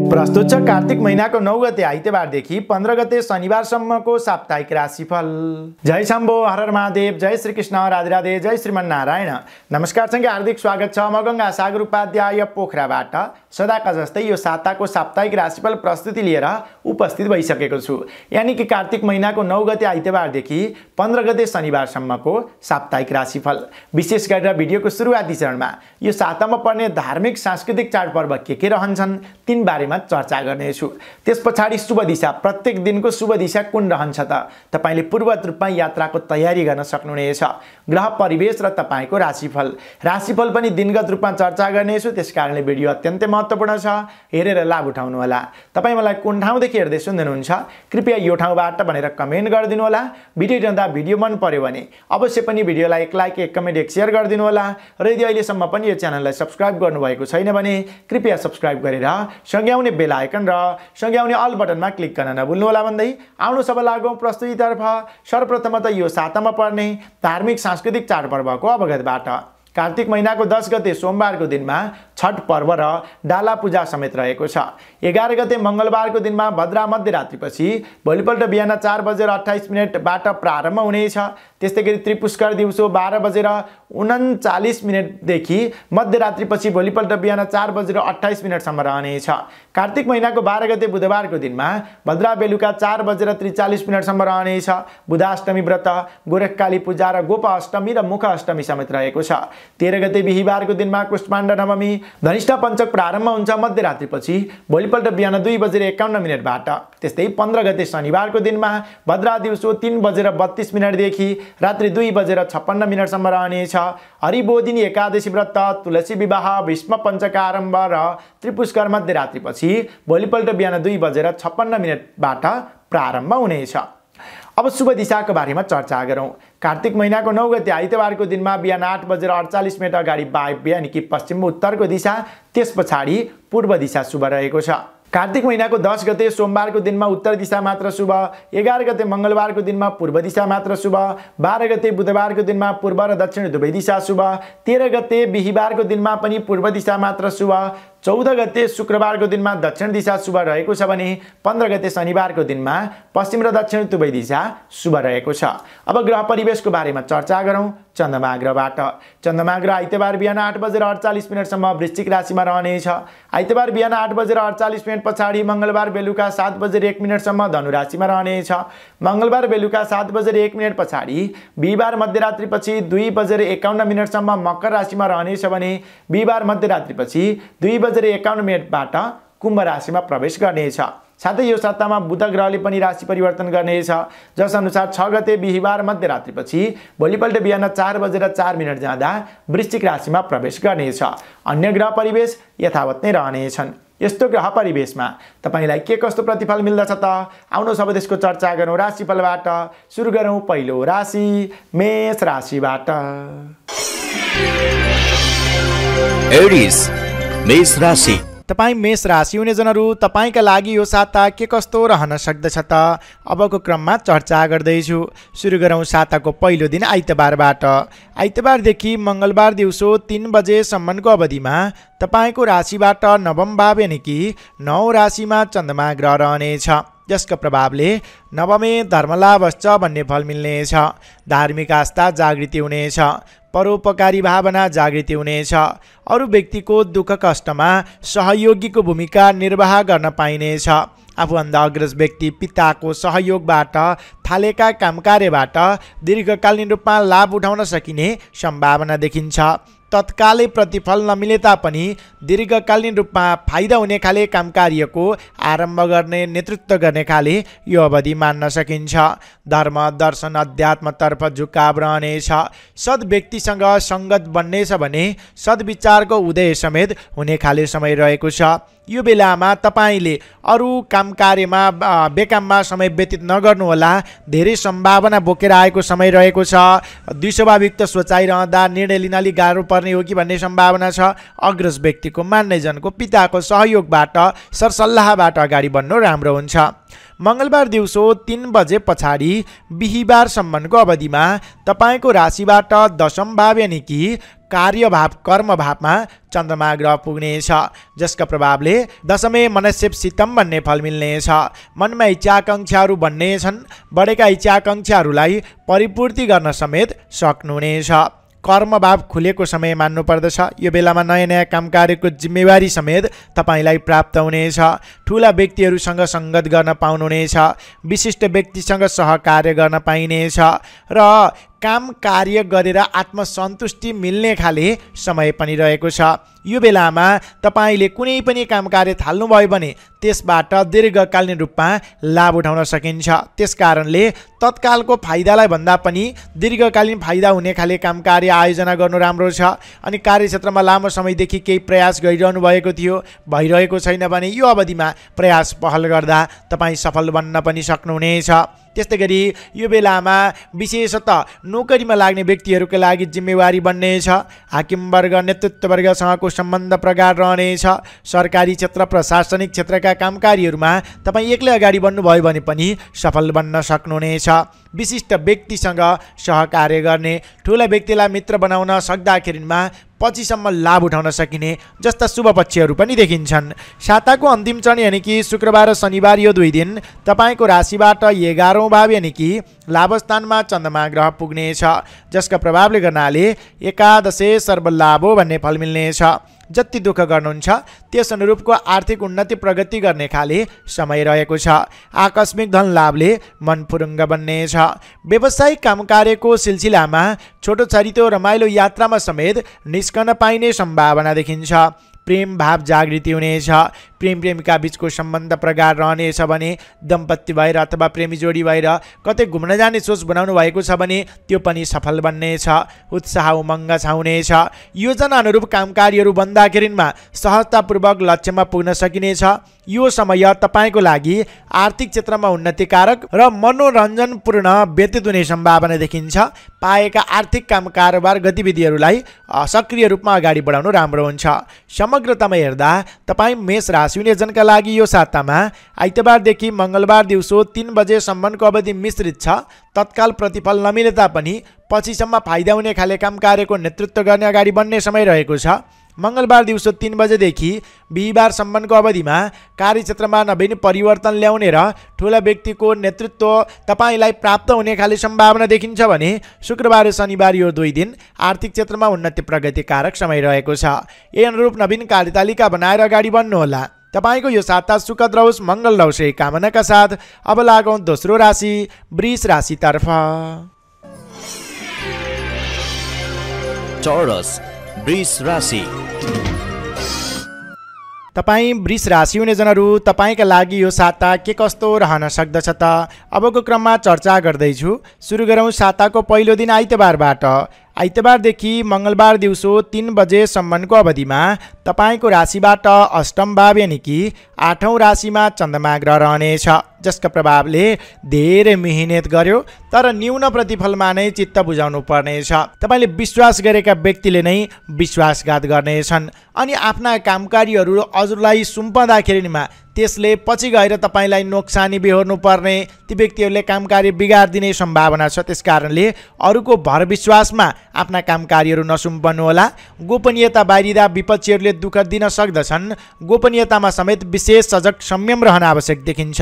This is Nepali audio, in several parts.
प्रस्तुत छ कार्तिक महीनाको 9 गते आइतबारदेखि 15 गते शनिबारसम्मको साप्ताहिक राशिफल। जय शम्भो, हर हर महादेव, जय श्री कृष्ण, राधे राधे, जय श्रीमन्नारायण। नमस्कार सँगै हार्दिक स्वागत छ म गंगा सागर उपाध्याय पोखराबाट। सदाका जस्तै यो साताको साप्ताहिक राशिफल प्रस्तुति लिएर उपस्थित भइसकेको छु। यानी कि कार्तिक महीनाको 9 गते आइतबारदेखि 15 गते शनिबारसम्मको साप्ताहिक राशिफल। विशेष गरेर भिडियोको सुरुवाती चरणमा यो सातामा पर्ने धार्मिक सांस्कृतिक चाडपर्व के रहन्छन् तीन बारेमा चर्चा गर्नेछु। त्यसपछाडि शुभ दिशा, प्रत्येक दिनको शुभ दिशा कुन रहन्छ त तपाईले पूर्वत रूपमा यात्राको तयारी गर्न सक्नुहुनेछ। ग्रह परिवेश र तपाईको राशिफल पनि दिनगत रूपमा चर्चा गर्नेछु। त्यसकारणले भिडियो अत्यन्तै महत्त्वपूर्ण छ, हेरेर लाभ उठाउनु होला। तपाई मलाई कुन ठाउँदेखि हेर्दै सुन्दै हुनुहुन्छ कृपया यो ठाउँबाट भनेर कमेन्ट गरिदिनु होला। भिडियो हेर्दा भिडियो मन पर्यो भने अवश्य पनि भिडियोलाई एक लाइक, एक कमेन्ट, एक शेयर गरिदिनु होला। र यदि अहिलेसम्म पनि यो च्यानललाई सब्स्क्राइब गर्नुभएको छैन भने कृपया सब्स्क्राइब गरेर सँगै आउने बेल आइकन र सँगै आउने अल बटनमा क्लिक गर्न नभुल्नु होला भन्दै आउनु सब लागौं प्रस्तुतितर्फ। सर्वप्रथम त यो सातामा पर्ने धार्मिक सांस्कृतिक चाडपर्वको अवगतबाट। कार्तिक महीनाको 10 गते सोमबारको दिनमा छठ पर्व र डाला पूजा समेत रहेको छ। 11 गते मंगलबारको दिनमा भद्रा मध्यरात्रिपछि भोलिपल्ट बिहान 4:28 प्रारम्भ हुनेछ। त्यस्तै गरी त्रिपुष्कर दिउँसो 12:39 देखि मध्यरात्रिपछि भोलिपल्ट बिहान 4:28 सम्म रहनेछ। कार्तिक महीनाको 12 गते बुधबारको दिनमा भद्रा बेलुका 4:43 सम्म रहनेछ। बुधाष्टमी व्रत, गोरखकाली पूजा र गोप अष्टमी र मुख अष्टमी समेत रहेको छ। 13 गते बिहीबारको दिनमा कुष्माण्ड नवमी, धनिष्ठा पञ्चक प्रारम्भ हुन्छ मध्यरात्रिपछि भोलिपल्ट बिहान 2:51 त्यस्तै 15 गते शनिबारको दिनमा भद्रा दिउँसो 3:32 देखि रात्रि 2:56 सम्म रहनेछ। हरिबोधिनी एकादशी व्रत, तुलसी विवाह, भीष्म पञ्चक आरम्भ र त्रिपुष्कर मध्यरात्रिपछि भोलिपल्ट बिहान 2:56 प्रारम्भ हुनेछ। अब शुभ दिशाको बारेमा चर्चा गरौँ। कार्तिक महीनाको 9 गते आइतबारको दिनमा बिहान 8:48 अगाडि वायव्य यानी कि पश्चिम उत्तरको दिशा, त्यसपछाडि पूर्व दिशा शुभ रहेको छ। कार्तिक महीनाको 10 गते सोमबारको दिनमा उत्तर दिशा मात्र शुभ, 11 गते मंगलबारको दिनमा पूर्व दिशा मात्र शुभ, 12 गते बुधबारको दिनमा पूर्व र दक्षिण दुवै दिशा शुभ, 13 गते बिहीबारको दिनमा पनि पूर्व दिशा मात्र शुभ, 14 गते शुक्रबारको दिनमा दक्षिण दिशा शुभ रहेको छ भने 15 गते शनिबारको दिनमा पश्चिम र दक्षिण दुवै दिशा शुभ रहेको छ। अब ग्रह परिवेशको बारेमा चर्चा गरौँ। चन्द्रमा ग्रहबाट। चन्द्रमा ग्रह आइतबार बिहान 8:48 सम्म वृश्चिक राशिमा रहनेछ। आइतबार बिहान 8:48 पछाडि मंगलबार बेलुका 7:01 सम्म धनु राशिमा रहनेछ। मंगलबार बेलुका 7:01 पछाडि बिहीबार मध्यरात्रिपछि 2:51 सम्म मकर राशिमा रहनेछ भने बिहीबार मध्यरात्रिपछि 2:51 कुम्भ राशिमा प्रवेश गर्नेछ। साथै यो सातामा बुध ग्रहले पनि राशि परिवर्तन गर्नेछ, जस अनुसार 6 गते बिहीबार मध्यरात्रिपछि भोलिपल्ट बिहान 4:04 जाँदा वृश्चिक राशिमा प्रवेश गर्नेछ। अन्य ग्रह परिवेश यथावत नै रहनेछन्। यस्तो ग्रह परिवेशमा तपाईलाई के कस्तो प्रतिफल मिल्दछ त आउनु सब देशको चर्चा गरौँ राशिफलबाट। सुरु गरौँ पहिलो राशि मेष राशिबाट। एरिस मेष राशि। तपाई मेष राशि हुने जनहरू तपाईका लागि यो साता के कस्तो रहन सक्दछ त अबको क्रममा चर्चा गर्दैछु। सुरु गरौँ साताको पहिलो दिन आइतबारबाट। आइतबारदेखि मंगलबार दिउँसो 3 बजेसम्मको अवधिमा तपाईको राशिबाट नवम भाव यानी कि 9 राशिमा चन्द्रमा ग्रह रहनेछ। यसको प्रभावले नवमे धर्मलाभश्च भन्ने फल मिल्नेछ। धार्मिक आस्था जागृति हुनेछ। परोपकारी भावना जागृति हुनेछ। अरू व्यक्तिको दुःख कष्टमा सहयोगीको भूमिका निर्वाह गर्न पाइनेछ। आफूभन्दा अग्रज व्यक्ति पिताको सहयोगबाट थालेका कामकार्यबाट दीर्घकालीन रूपमा लाभ उठाउन सकिने सम्भावना देखिन्छ। तत्कालै प्रतिफल नमिले तापनि दीर्घकालीन रूपमा फाइदा हुने खाले कामकार्यको आरम्भ गर्ने, नेतृत्व गर्ने खाले यो अवधि मान्न सकिन्छ। धर्म, दर्शन, अध्यात्मतर्फ झुकाव रहनेछ। सद् व्यक्तिसँग सङ्गत बन्नेछ भने सद्विचारको उदय समेत हुने खाले समय रहेको छ। यो बेलामा तपाईले अरू काम कार्यमा बेकाममा समय व्यतीत नगर्नुहोला। धेरै सम्भावना बोकेर आएको समय रहेको छ। द्विस्वभावयुक्त सोचाइ रहँदा निर्णय लिन अलि गाह्रो पर्ने हो कि भन्ने सम्भावना छ। अग्रज व्यक्तिको, मान्यजनको, पिताको सहयोगबाट, सरसल्लाहबाट अगाडि बढ्नु राम्रो हुन्छ। मंगलबार दिउँसो 3 बजे पछाडि बिहीबारसम्मको अवधिमा तपाईको राशिबाट दशम भाव यानि कि कार्यभाव कर्मभावमा चन्द्रमा ग्रह पुग्नेछ, जसका प्रभावले दशमे मनस्यसितम भन्ने फल मिल्नेछ। मनमा इच्छाकांक्षाहरू बन्नेछन्, बढेका इच्छाकांक्षाहरूलाई परिपूर्ति गर्न समेत सक्नुहुनेछ। कर्मभाव खुलेको समय मान्नु पर्दछ। यो बेलामा नयाँ नयाँ काम कार्यको जिम्मेवारी समेत तपाईलाई प्राप्त हुनेछ। ठुला व्यक्तिहरूसँग सङ्गत गर्न पाउनुहुनेछ। विशिष्ट व्यक्तिसँग सहकार्य गर्न पाइनेछ र काम कार्य गरेर आत्मसन्तुष्टि मिल्ने खाले समय पनि रहेको छ। यो बेलामा तपाईले कुनै पनि काम कार्य थाल्नुभयो भने त्यसबाट दीर्घकालीन रूपमा लाभ उठाउन सकिन्छ। त्यसकारणले तत्कालको फाइदालाई भन्दा पनि दीर्घकालीन फाइदा हुने खाले काम कार्य आयोजना गर्नु राम्रो छ। अनि कार्यक्षेत्रमा लामो समयदेखि केही प्रयास गरिरहनु भएको थियो, भइरहेको छैन भने यो अवधिमा प्रयास पहल गर्दा तपाईँ सफल बन्न पनि सक्नुहुनेछ। त्यस्तै गरी यो बेलामा विशेषतः नोकरीमा लाग्ने व्यक्तिहरूका लागि जिम्मेवारी बन्नेछ। हाकिमवर्ग नेतृत्ववर्गसँगको सम्बन्ध प्रगाढ रहनेछ। सरकारी क्षेत्र प्रशासनिक क्षेत्रका कामकारीहरूमा तपाईँ एक्लै अगाडि बढ्नुभयो भने पनि सफल बन्न सक्नुहुनेछ। विशिष्ट व्यक्तिसँग सहकार्य गर्ने, ठुला व्यक्तिलाई मित्र बनाउन सक्दाखेरिमा पछिसम्म लाभ उठाउन सकिने जस्ता शुभ पक्षहरू पनि देखिन्छन्। साताको अन्तिम चरण यानि कि शुक्रबार र शनिबार यो 2 दिन तपाईको राशिबाट 11औं भाव यानि कि लाभस्थानमा चन्द्रमा ग्रह पुग्नेछ, जसका प्रभावले गर्नाले एकादशे सर्वलाभो भन्ने फल मिल्नेछ। जति दुःख गर्नुहुन्छ त्यस अनुरूपको आर्थिक उन्नति प्रगति गर्ने खाले समय रहेको छ। आकस्मिक धन लाभले मन फुरुङ्ग बन्नेछ। व्यावसायिक कामकार्यको सिलसिलामा छोटो छरितो रमाइलो यात्रामा समेत निस्कन पाइने सम्भावना देखिन्छ। प्रेम भाव जागृति हुनेछ। प्रेम प्रेमिका बीचको सम्बन्ध प्रगाढ रहनेछ भने दम्पति भएर अथवा प्रेमी जोडी भएर कतै घुम्न जाने सोच बनाउनु भएको छ भने त्यो पनि सफल बन्नेछ। उत्साह उमङ्ग छाउनेछ। योजना अनुरूप कामकार्यहरू बन्दाखेरिमा सहजतापूर्वक लक्ष्यमा पुग्न सकिनेछ। यो समय तपाईँको लागि आर्थिक क्षेत्रमा उन्नतिकारक र मनोरञ्जनपूर्ण व्यतीत हुने सम्भावना देखिन्छ। पाएका आर्थिक काम कारोबार गतिविधिहरूलाई सक्रिय रूपमा अगाडि बढाउनु राम्रो हुन्छ। समग्रतामा हेर्दा तपाईँ मेष राशि हुने जनका लागि यो सातामा आइतबारदेखि मङ्गलबार दिउँसो 3 बजेसम्मको अवधि मिश्रित छ। तत्काल प्रतिफल नमिले तापनि पछिसम्म फाइदा हुने खाले काम कार्यको नेतृत्व गर्ने अगाडि बढ्ने समय रहेको छ। मङ्गलबार दिउँसो 3 बजेदेखि बिहीबारसम्मको अवधिमा कार्यक्षेत्रमा नवीन परिवर्तन ल्याउने र ठुला व्यक्तिको नेतृत्व तपाईँलाई प्राप्त हुने खाले सम्भावना देखिन्छ भने शुक्रबार र शनिबार यो 2 दिन आर्थिक क्षेत्रमा उन्नति प्रगतिकारक समय रहेको छ। यही अनुरूप नवीन कार्यतालिका बनाएर अगाडि बढ्नुहोला। तपाईको यो साता सुखद रहोस्, मङ्गल रहोस् यही कामनाका साथ अब लागौँ दोस्रो राशि वृष राशितर्फ। चौरस वृष राशि। तपाईँ वृष राशि हुने जनहरू तपाईँका लागि यो साता के कस्तो रहन सक्दछ त अबको क्रममा चर्चा गर्दैछु। सुरु गरौँ साताको पहिलो दिन आइतबारबाट। आइतबारदेखि मङ्गलबार दिउँसो 3 बजेसम्मको अवधिमा तपाईँको राशिबाट अष्टम भाव यानि कि 8औं राशिमा चन्द्रमा ग्रह रहनेछ, जसका प्रभावले धेरै मेहनत गर्यो तर न्यून प्रतिफलमा नै चित्त बुझाउनु पर्नेछ। तपाईँले विश्वास गरेका व्यक्तिले नै विश्वासघात गर्नेछन् अनि आफ्ना कामकारीहरू हजुरलाई सुम्पँदाखेरिमा त्यसले पछि गएर तपाईँलाई नोक्सानी बेहोर्नु पर्ने, ती व्यक्तिहरूले कामकार्य बिगारिदिने सम्भावना छ। त्यसकारणले अरूको भर विश्वासमा आफ्ना कामकार्यहरू नसुम्पनुहोला। गोपनीयता बाहिरिँदा विपक्षीहरूले दुःख दिन सक्दछन्। गोपनीयतामा समेत विशेष सजग संयम रहन आवश्यक देखिन्छ।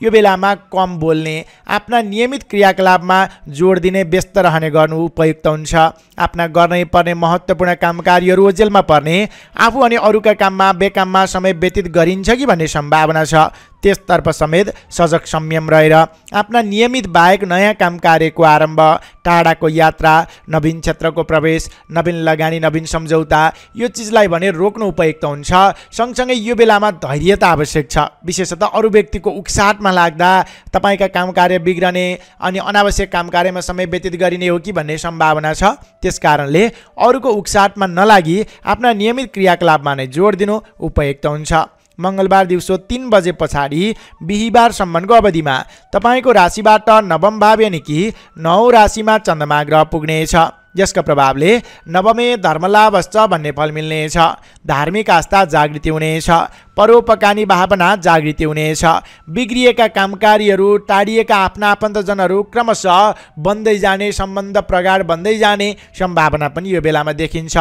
यो बेलामा कम बोल्ने, आफ्ना नियमित क्रियाकलापमा जोड दिने, व्यस्त रहने गर्नु उपयुक्त हुन्छ। आफ्ना गर्नै पर्ने महत्त्वपूर्ण कामकार्यहरू ओझेलमा पर्ने, आफू अनि अरूका काममा बेकाममा समय व्यतीत गरिन्छ कि भन्ने सम्भावना छ। त्यसतर्फ समेत सजग संयम रहेर आफ्ना नियमित बाहेक नयाँ काम कार्यको आरम्भ, टाढाको यात्रा, नवीन क्षेत्रको प्रवेश, नवीन लगानी, नवीन सम्झौता यो चिजलाई भने रोक्नु उपयुक्त हुन्छ। सँगसँगै यो बेलामा धैर्यता आवश्यक छ। विशेषतः अरू व्यक्तिको उक्साहटमा लाग्दा तपाईँका काम कार्य बिग्रने अनि अनावश्यक काम कार्यमा समय व्यतीत गरिने हो कि भन्ने सम्भावना छ। त्यसकारणले अरूको उक्साहटमा नलागी आफ्ना नियमित क्रियाकलापमा नै जोड दिनु उपयुक्त हुन्छ। मङ्गलबार दिउँसो 3 बजे पछाडि बिहीबारसम्मको अवधिमा तपाईँको राशिबाट नवम भाव यानि कि 9औं राशिमा चन्द्रमा ग्रह पुग्नेछ, जसका प्रभावले नवमे धर्मलाभश्च भन्ने फल मिल्नेछ। धार्मिक आस्था जागृति हुनेछ। परोपकारी भावना जागृति हुनेछ। बिग्रिएका कामकारीहरू, टाढिएका आफ्ना आफन्तजनहरू क्रमशः बन्दै जाने, सम्बन्ध प्रगाढ बन्दै जाने सम्भावना पनि यो बेलामा देखिन्छ।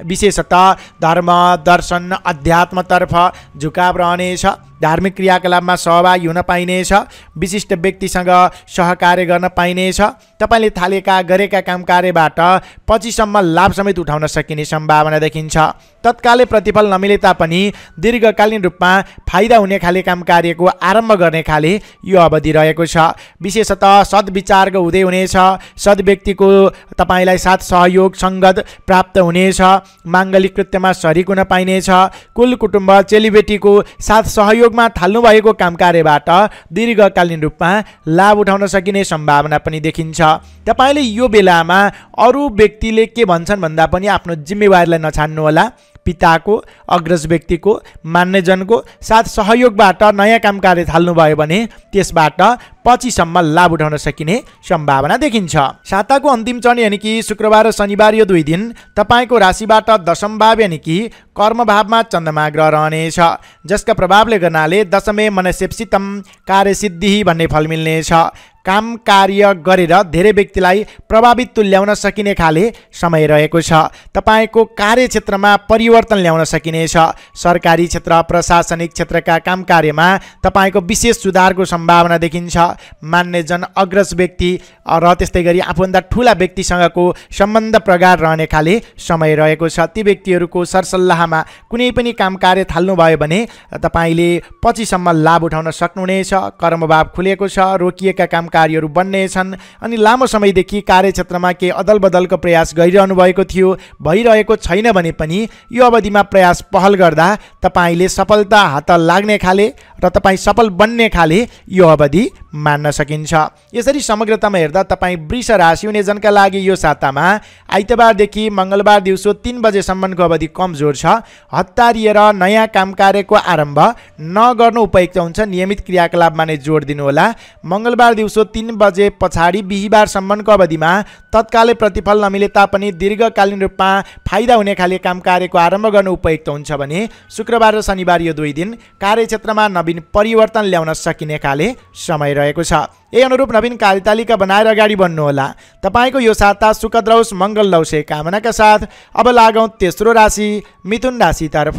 विशेषतः धर्म, दर्शन, अध्यात्मतर्फ झुकाव रहनेछ। धार्मिक क्रियाकलापमा सहभागी हुन पाइनेछ। विशिष्ट व्यक्तिसँग सहकार्य गर्न पाइनेछ। तपाईँले गरेका काम कार्यबाट पछिसम्म लाभ समेत उठाउन सकिने सम्भावना देखिन्छ। तत्कालै प्रतिफल नमिले तापनि दीर्घकालीन रूपमा फाइदा हुने खाले काम कार्यको आरम्भ गर्ने खाले यो अवधि रहेको छ। विशेषतः सद्विचारको हुँदै हुनेछ। सद्व्यक्तिको तपाईँलाई साथ सहयोग सङ्गत प्राप्त हुनेछ। माङ्गलिक कृत्यमा सरिक हुन पाइनेछ। कुल कुटुम्ब चेलीबेटीको साथ सहयोगमा थाल्नुभएको काम कार्यबाट दीर्घकालीन रूपमा लाभ उठाउन सकिने सम्भावना पनि देखिन्छ। तपाईँले यो बेलामा अरू व्यक्तिले के भन्छन् भन्दा पनि आफ्नो जिम्मेवारीलाई नछाड्नुहोला। पिताको, अग्रज व्यक्तिको, मान्यजनको साथ सहयोगबाट नयाँ काम कार्य थाल्नुभयो भने त्यसबाट पछिसम्म लाभ उठाउन सकिने सम्भावना देखिन्छ। साताको अन्तिम चरण यानि कि शुक्रबार र शनिबार यो 2 दिन तपाईँको राशिबाट दशम भाव यानि कि कर्म भावमा चन्द्रमा ग्रह रहनेछ, जसका प्रभावले गर्नाले दशमे मनसेप्सितम कार्यसिद्धि भन्ने फल मिल्नेछ। काम कार्य गरेर धेरै व्यक्तिलाई प्रभावित तुल्याउन सकिने खाले समय रहेको छ। तपाईँको कार्यक्षेत्रमा परिवर्तन ल्याउन सकिनेछ। सरकारी क्षेत्र, प्रशासनिक क्षेत्रका काम कार्यमा तपाईँको विशेष सुधारको सम्भावना देखिन्छ। मान्यजन, अग्रज व्यक्ति र त्यस्तै गरी आफूभन्दा ठुला व्यक्तिसँगको सम्बन्ध प्रगाढ रहने खाले समय रहेको छ। ती व्यक्तिहरूको सरसल्लाहमा कुनै पनि काम कार्य थाल्नुभयो भने तपाईँले पछिसम्म लाभ उठाउन सक्नुहुनेछ। कर्मभाव खुलेको छ। रोकिएका काम कार्यहरू बन्नेछन्। अनि लामो समयदेखि कार्यक्षेत्रमा केही अदलबदलको प्रयास गरिरहनु भएको थियो, भइरहेको छैन भने पनि यो अवधिमा प्रयास पहल गर्दा तपाईँले सफलता हात लाग्ने खाले र तपाईँ सफल बन्ने खाले यो अवधि मान्न सकिन्छ। यसरी समग्रतामा हेर्दा तपाईँ वृष राशि हुने जनका लागि यो सातामा आइतबारदेखि मङ्गलबार दिउँसो 3 बजेसम्मको अवधि कमजोर छ। हतारिएर नयाँ काम कार्यको आरम्भ नगर्नु उपयुक्त हुन्छ। नियमित क्रियाकलापमा नै जोड दिनुहोला। मङ्गलबार दिउँसो 3 बजे पछाडि बिहिबारसम्मको अवधिमा तत्कालै प्रतिफल नमिले तापनि दीर्घकालीन रूपमा फाइदा हुने खाले काम कार्यको आरम्भ गर्नु उपयुक्त हुन्छ भने शुक्रबार र शनिबार यो 2 दिन कार्यक्षेत्रमा नवीन परिवर्तन ल्याउन सकिने खाले समय रहेको छ। यही अनुरूप नवीन कार्यतालिका बनाएर अगाडि बढ्नुहोला। तपाईँको यो साता सुखद रहोस्, मङ्गल रहोस् कामनाका साथ अब लागौँ तेस्रो राशि मिथुन राशितर्फ।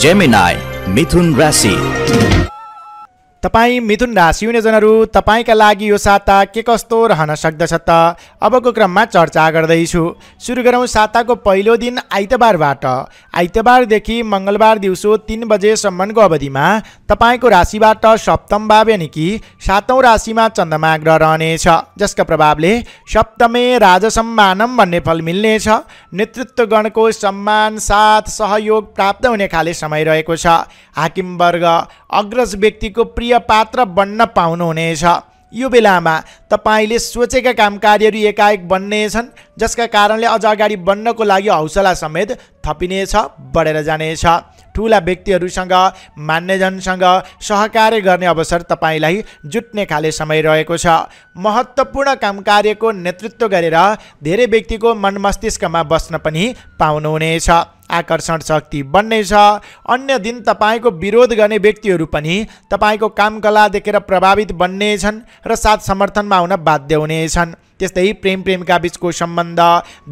जेमिनाई मिथुन राशि। तपाईँ मिथुन राशि हुने जनहरू, तपाईँका लागि यो साता के कस्तो रहन सक्दछ त अबको क्रममा चर्चा गर्दैछु। सुरु गरौँ साताको पहिलो दिन आइतबारबाट। आइतबारदेखि मङ्गलबार दिउँसो 3 बजेसम्मको अवधिमा तपाईँको राशिबाट सप्तम भाव यानि कि 7औं राशिमा चन्द्रमा ग्रह रहनेछ, जसका प्रभावले सप्तमे राजसम्मानम भन्ने फल मिल्नेछ। नेतृत्वगणको सम्मान, साथ, सहयोग प्राप्त हुने खाले समय रहेको छ। हाकिम वर्ग, अग्रज व्यक्तिको प्रिय पात्र बन्न पाउनुहुनेछ। यो बेलामा तपाईँले सोचेका काम कार्यहरू एकाएक बन्नेछन्, जसका कारणले अझ अगाडि बढ्नको लागि हौसला समेत थपिनेछ, बढेर जानेछ। ठुला व्यक्तिहरूसँग, मान्यजनसँग सहकार्य गर्ने अवसर तपाईँलाई जुट्ने खाले समय रहेको छ। महत्त्वपूर्ण काम कार्यको नेतृत्व गरेर धेरै व्यक्तिको मन मस्तिष्कमा बस्न पनि पाउनुहुनेछ। आकर्षण शक्ति बन्नेछ। अन्य दिन तपाईँको विरोध गर्ने व्यक्तिहरू पनि तपाईँको काम कला देखेर प्रभावित बन्नेछन् र साथ समर्थनमा हुन बाध्य हुनेछन्। त्यस्तै प्रेमका बीचको सम्बन्ध,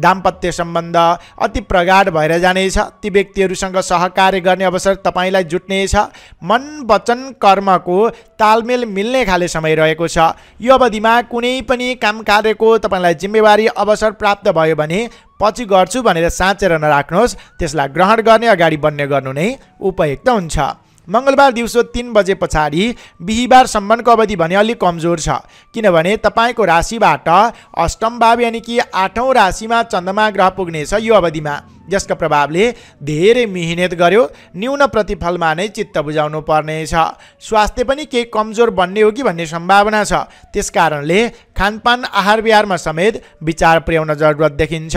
दाम्पत्य सम्बन्ध अति प्रगाढ भएर जानेछ। ती व्यक्तिहरूसँग सहकार्य गर्ने अवसर तपाईँलाई जुट्नेछ। मन, वचन, कर्मको तालमेल मिल्ने खाले समय रहेको छ। यो अवधिमा कुनै पनि काम कार्यको तपाईँलाई जिम्मेवारी अवसर प्राप्त भयो भने पछि गर्छु भनेर साँचेर नराख्नुहोस्, त्यसलाई ग्रहण गर्ने, अगाडि बढ्ने गर्नु नै उपयुक्त हुन्छ। मङ्गलबार दिउँसो 3 बजे पछाडि बिहिबारसम्मको अवधि भने अलिक कमजोर छ, किनभने तपाईँको राशिबाट अष्टम भाव यानि कि 8औं राशिमा चन्द्रमा ग्रह पुग्नेछ यो अवधिमा, जसका प्रभावले धेरै मिहिनेत गर्यो न्यून प्रतिफलमा नै चित्त बुझाउनु पर्नेछ। स्वास्थ्य पनि केही कमजोर बन्ने हो कि भन्ने सम्भावना छ। त्यसकारणले खानपान, आहार विहारमा समेत विचार पुर्याउन जरुरत देखिन्छ।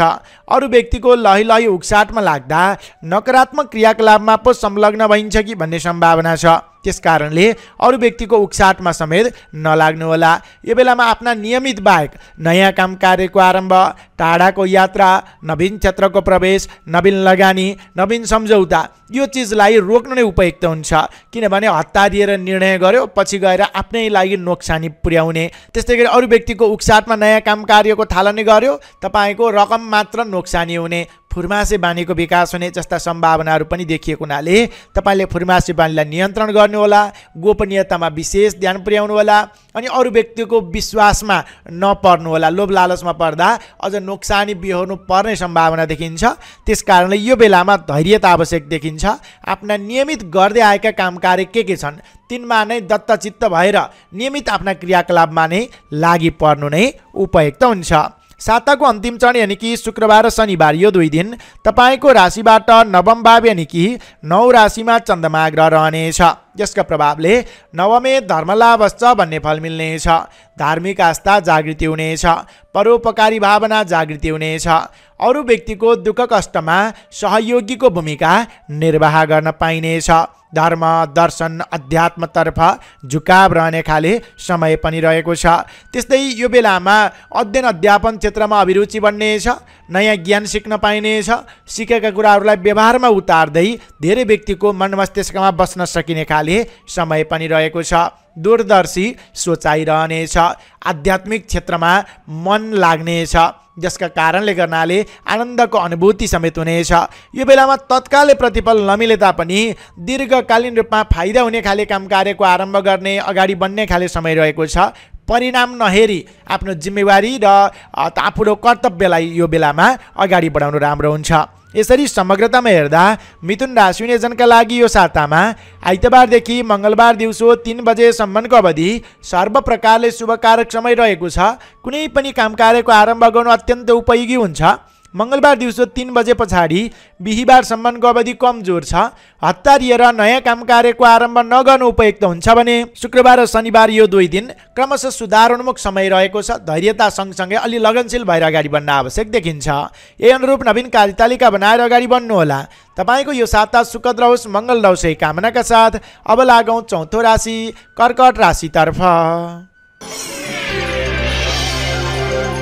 अरू व्यक्तिको लही उक्साटमा लाग्दा नकारात्मक क्रियाकलापमा पो संलग्न भइन्छ कि भन्ने सम्भावना छ। त्यसकारणले अरू व्यक्तिको उक्साटमा समेत नलाग्नुहोला। यो बेलामा आफ्ना नियमित बाहेक नयाँ काम कार्यको आरम्भ, टाढाको यात्रा, नवीन क्षेत्रको प्रवेश, नवीन लगानी, नवीन सम्झौता यो चिजलाई रोक्नु नै उपयुक्त हुन्छ। किनभने हतारिएर निर्णय गर्यो पछि गएर आफ्नै लागि नोक्सानी पुर्याउने, त्यस्तै गरी अरू व्यक्तिको उक्साटमा नयाँ काम कार्यको थालनी गर्यो तपाईँको रकम मात्र नोक्सानी हुने, फुर्मासे बानीको विकास हुने जस्ता सम्भावनाहरू पनि देखिएको हुनाले तपाईँले फुर्मासे बानीलाई नियन्त्रण गर्नुहोला, गोपनीयतामा विशेष ध्यान पुर्याउनु होला अनि अरू व्यक्तिको विश्वासमा नपर्नुहोला। लोभ लालचमा पर्दा अझ नोक्सानी बिहोर्नु पर्ने सम्भावना देखिन्छ। त्यसकारणले यो बेलामा धैर्यता आवश्यक देखिन्छ। आफ्ना नियमित गर्दै आएका काम कार्य के छन् तिनमा नै दत्तचित्त भएर नियमित आफ्ना क्रियाकलापमा नै लागि पर्नु नै उपयुक्त हुन्छ। साताको अन्तिम चरण यानि कि शुक्रबार र शनिबार यो 2 दिन तपाईँको राशिबाट नवम भाव यानि कि 9 राशिमा चन्द्रमा ग्रह रहनेछ। यसका प्रभावले नवमे धर्मलाभ भन्ने फल मिल्नेछ। धार्मिक आस्था जागृति हुनेछ। परोपकारी भावना जागृति हुनेछ। अरू व्यक्तिको दुःख कष्टमा सहयोगीको भूमिका निर्वाह गर्न पाइनेछ। धर्म, दर्शन, अध्यात्मतर्फ झुकाव रहने खाले समय पनि रहेको छ। त्यस्तै यो बेलामा अध्ययन अध्यापन क्षेत्रमा अभिरुचि बढ्नेछ। नयाँ ज्ञान सिक्न पाइनेछ। सिकेका कुराहरूलाई व्यवहारमा उतार्दै धेरै व्यक्तिको मन मस्तिष्कमा बस्न सकिने खाले समय पनि रहेको छ। दूरदर्शी सोचाइ रहनेछ। आध्यात्मिक क्षेत्रमा मन लाग्नेछ, जसका कारणले गर्नाले आनन्दको अनुभूति समेत हुनेछ। यो बेलामा तत्कालै प्रतिफल नमिले तापनि दीर्घकालीन रूपमा फाइदा हुने खाले काम कार्यको आरम्भ गर्ने, अगाडि बढ्ने खाले समय रहेको छ। परिणाम नहेरी आफ्नो जिम्मेवारी र आफ्नो कर्तव्यलाई यो बेलामा अगाडि बढाउनु राम्रो हुन्छ। यसरी समग्रतामा हेर्दा मिथुन राशि हुने जनका लागि यो सातामा आइतबारदेखि मङ्गलबार दिउँसो 3 बजेसम्मको अवधि सर्व प्रकारले शुभकारक समय रहेको छ। कुनै पनि काम कार्यको आरम्भ गर्नु अत्यन्त उपयोगी हुन्छ। मङ्गलबार दिउँसो 3 बजे पछाडि बिहिबारसम्मको अवधि कमजोर छ। हतारिएर नयाँ काम कार्यको आरम्भ नगर्नु उपयुक्त हुन्छ भने शुक्रबार र शनिबार यो 2 दिन क्रमशः सुधारोन्मुख समय रहेको छ। धैर्यता सँगसँगै अलि लगनशील भएर अगाडि बढ्न आवश्यक देखिन्छ। यही अनुरूप नवीन कार्यतालिका बनाएर अगाडि बढ्नुहोला। तपाईँको यो साता सुखद रहोस्, मङ्गल रहोस् यही कामनाका साथ अब लागौँ चौथो राशि कर्कट राशितर्फ।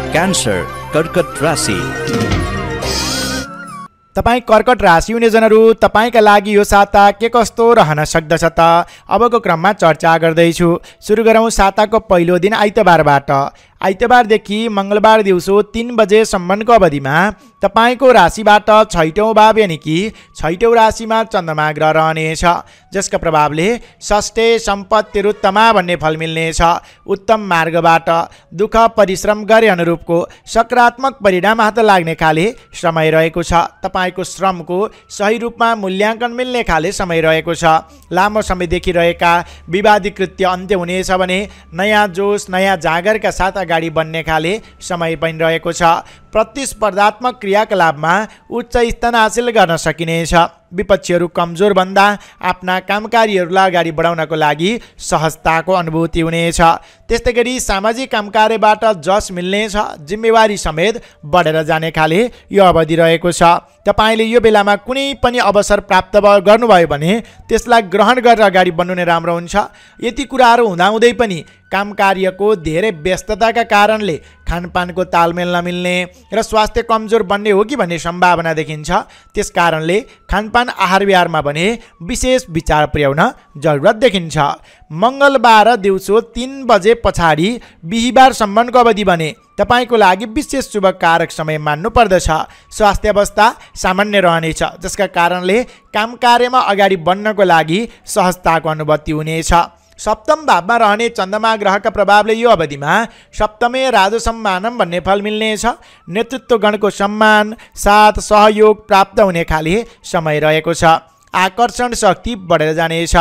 क्यान्सर कर्कट राशि। तपाईँ कर्कट राशि हुने जनहरू तपाईँका लागि यो साता के कस्तो रहन सक्दछ त अबको क्रममा चर्चा गर्दैछु। सुरु गरौँ साताको पहिलो दिन आइतबारबाट। आइतबारदेखि मङ्गलबार दिउँसो 3 बजेसम्मको अवधिमा तपाईँको राशिबाट 6औँ भाव यानि कि 6औँ राशिमा चन्द्रमा ग्रह रहनेछ। जसका प्रभावले षष्ठे सम्पत्तिरुत्तमा भन्ने फल मिल्नेछ। उत्तम मार्गबाट दुःख परिश्रम गरे अनुरूपको सकारात्मक परिणाम हात लाग्ने खाले समय रहेको छ। तपाईँको श्रमको सही रूपमा मूल्याङ्कन मिल्ने खाले समय रहेको छ। लामो समयदेखि रहेका विवादित कृत्य अन्त्य हुनेछ भने नयाँ जोस नयाँ जागरका साथ अगाडि बढ्ने खाले समय पनि रहेको छ। प्रतिस्पर्धात्मक क्रियाकलापमा उच्च स्थान हासिल गर्न सकिनेछ। विपक्षीहरू कमजोर भन्दा आफ्ना कामकारीहरूलाई अगाडि बढाउनको लागि सहजताको अनुभूति हुनेछ। त्यस्तै गरी सामाजिक काम कार्यबाट जस मिल्नेछ। जिम्मेवारी समेत बढेर जाने खाले यो अवधि रहेको छ। तपाईँले यो बेलामा कुनै पनि अवसर प्राप्त गर्नुभयो भने त्यसलाई ग्रहण गरेर अगाडि बढ्नु नै राम्रो हुन्छ। यति कुराहरू हुँदाहुँदै पनि काम कार्यको धेरै व्यस्तताका कारणले खानपानको तालमेल नमिल्ने र स्वास्थ्य कमजोर बन्ने हो कि भन्ने सम्भावना देखिन्छ। त्यस कारणले खानपान आहार विहारमा भने विशेष विचार पुर्याउन जरुरत देखिन्छ। मङ्गलबार दिउँसो 3 बजे पछाडि बिहिबारसम्मको अवधि भने तपाईँको लागि विशेष शुभकारक समय मान्नु पर्दछ। स्वास्थ्य अवस्था सामान्य रहनेछ, जसका कारणले काम कार्यमा अगाडि बढ्नको लागि सहजताको अनुभूति हुनेछ। सप्तम भावमा रहने चन्द्रमा ग्रहका प्रभावले यो अवधिमा सप्तमे राजसम्मानम भन्ने फल मिल्नेछ। नेतृत्वगणको सम्मान साथ सहयोग प्राप्त हुने खाले समय रहेको छ। आकर्षण शक्ति बढेर जानेछ।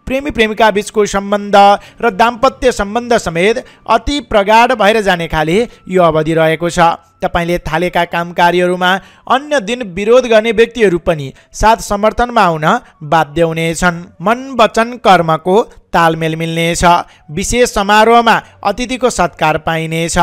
प्रेमी प्रेमिका बीचको सम्बन्ध र दाम्पत्य सम्बन्ध समेत अति प्रगाढ भएर जाने खाले यो अवधि रहेको छ। तपाईले थालेका कामकार्यहरूमा अन्य दिन विरोध गर्ने व्यक्तिहरू पनि साथ समर्थनमा आउन बाध्य हुनेछन्। मन वचन कर्मको तालमेल मिल्नेछ। विशेष समारोहमा अतिथिको सत्कार पाइनेछ।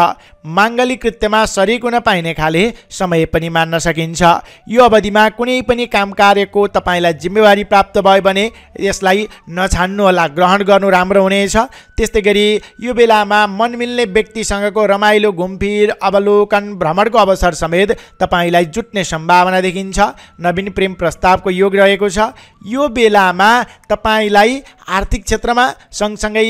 माङ्गलिक कृत्यमा शरीक हुन पाइने खाले समय पनि मान्न सकिन्छ। यो अवधिमा कुनै पनि काम कार्यको तपाईलाई जिम्मेवारी प्राप्त भयो भने यसलाई नछाड्नुहोला, ग्रहण गर्नु राम्रो हुनेछ। त्यस्तै गरी यो बेलामा मन मिल्ने व्यक्तिसँगको रमाइलो घुमफिर, अवलोकन, भ्रमणको अवसर समेत तपाईलाई जुट्ने सम्भावना देखिन्छ। नवीन प्रेम प्रस्तावको योग रहेको छ। यो बेलामा तपाईलाई आर्थिक क्षेत्रमा सँगसँगै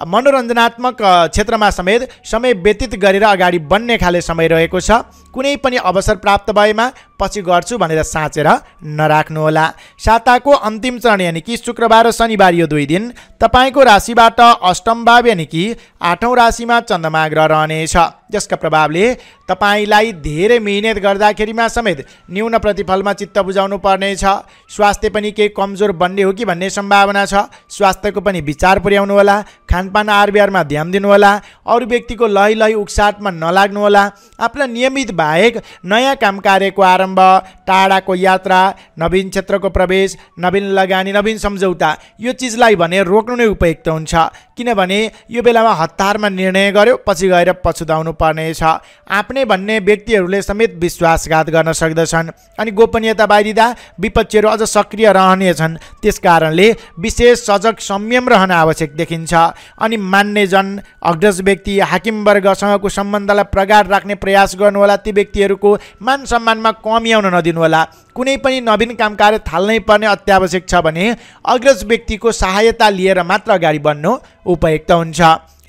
मनोरञ्जनात्मक क्षेत्रमा समेत समय व्यतीत गरेर अगाडि बढ्ने खाले समय रहेको छ। कुनै पनि अवसर प्राप्त भएमा पछि गर्छु भनेर साँचेर नराख्नुहोला। साताको अन्तिम चरण यानि कि शुक्रबार र शनिबार यो 2 दिन तपाईको राशिबाट अष्टम भाव यानि कि 8औं राशिमा चन्द्रमा ग्रह रहनेछ। जसका प्रभावले तपाईलाई धेरै मेहनत गर्दाखेरिमा समेत न्यून प्रतिफलमा चित्त बुझाउनु पर्नेछ। स्वास्थ्य पनि केही कमजोर बन्ने हो कि भन्ने सम्भावना छ। स्वास्थ्यको पनि विचार पुर्याउनु होला। खानपान आहार विहारमा ध्यान दिनु होला। अरू व्यक्तिको लही उक्साटमा नलाग्नु होला। आफ्ना नियमित बाहेक नयाँ काम कार्यको आरम्भ, टाढाको यात्रा, नवीन क्षेत्रको प्रवेश, नवीन लगानी, नवीन सम्झौता यो चिजलाई भने रोक्नु नै उपयुक्त हुन्छ। किनभने यो बेलामा हतारमा निर्णय गर्यो पछि गएर पछुताउनु पर्नेछ। आफ्नै भन्ने व्यक्तिहरूले समेत विश्वासघात गर्न सक्दछन् अनि गोपनीयता बाहिरिँदा विपक्षीहरू अझ सक्रिय रहनेछन्। त्यसकारणले विशेष सजग संयम रहन आवश्यक देखिन्छ। अनि मान्यजन, अग्रज व्यक्ति, हाकिम वर्गसँगको सम्बन्धलाई प्रगाढ राख्ने प्रयास गर्नुहोला। ती व्यक्तिहरूको मान सम्मानमा कमी आउन नदिनुहोला। कुनै पनि नवीन काम कार्य थाल्नै पर्ने अत्यावश्यक छ भने अग्रज व्यक्तिको सहायता लिएर मात्र अगाडि बढ्नु उपयुक्त हुन्छ।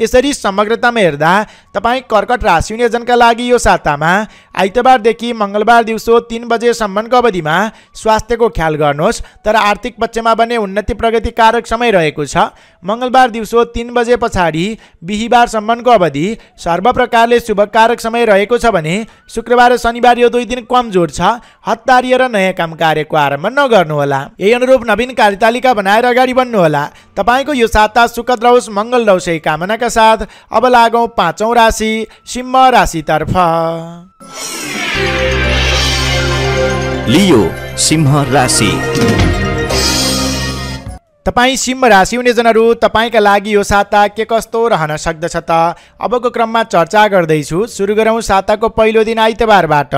यसरी समग्रतामा हेर्दा तपाईँ कर्कट राशि हुने जनका लागि यो सातामा आइतबारदेखि मङ्गलबार दिउँसो 3 बजेसम्मको अवधिमा स्वास्थ्यको ख्याल गर्नुहोस्। तर आर्थिक पक्षमा भने उन्नति प्रगतिकारक समय रहेको छ। मङ्गलबार दिउँसो 3 बजे पछाडि बिहिबारसम्मको अवधि सर्व प्रकारले शुभकारक समय रहेको छ भने शुक्रबार र शनिबार यो 2 दिन कमजोर छ। हतारिएर नयाँ काम कार्यको आरम्भ नगर्नुहोला। यही अनुरूप नवीन कार्यतालिका बनाएर अगाडि बढ्नुहोला। तपाईको यो साता सुखद रहोस्, मङ्गल रहोस् यही कामनाका साथ अब लागौं 5औं राशि सिंह राशितर्फ। लियो सिंह राशि। तपाईँ सिंह राशि हुने जनहरू तपाईका लागि यो साता के कस्तो रहन सक्दछ त अबको क्रममा चर्चा गर्दैछु। सुरु गरौँ साताको पहिलो दिन आइतबारबाट।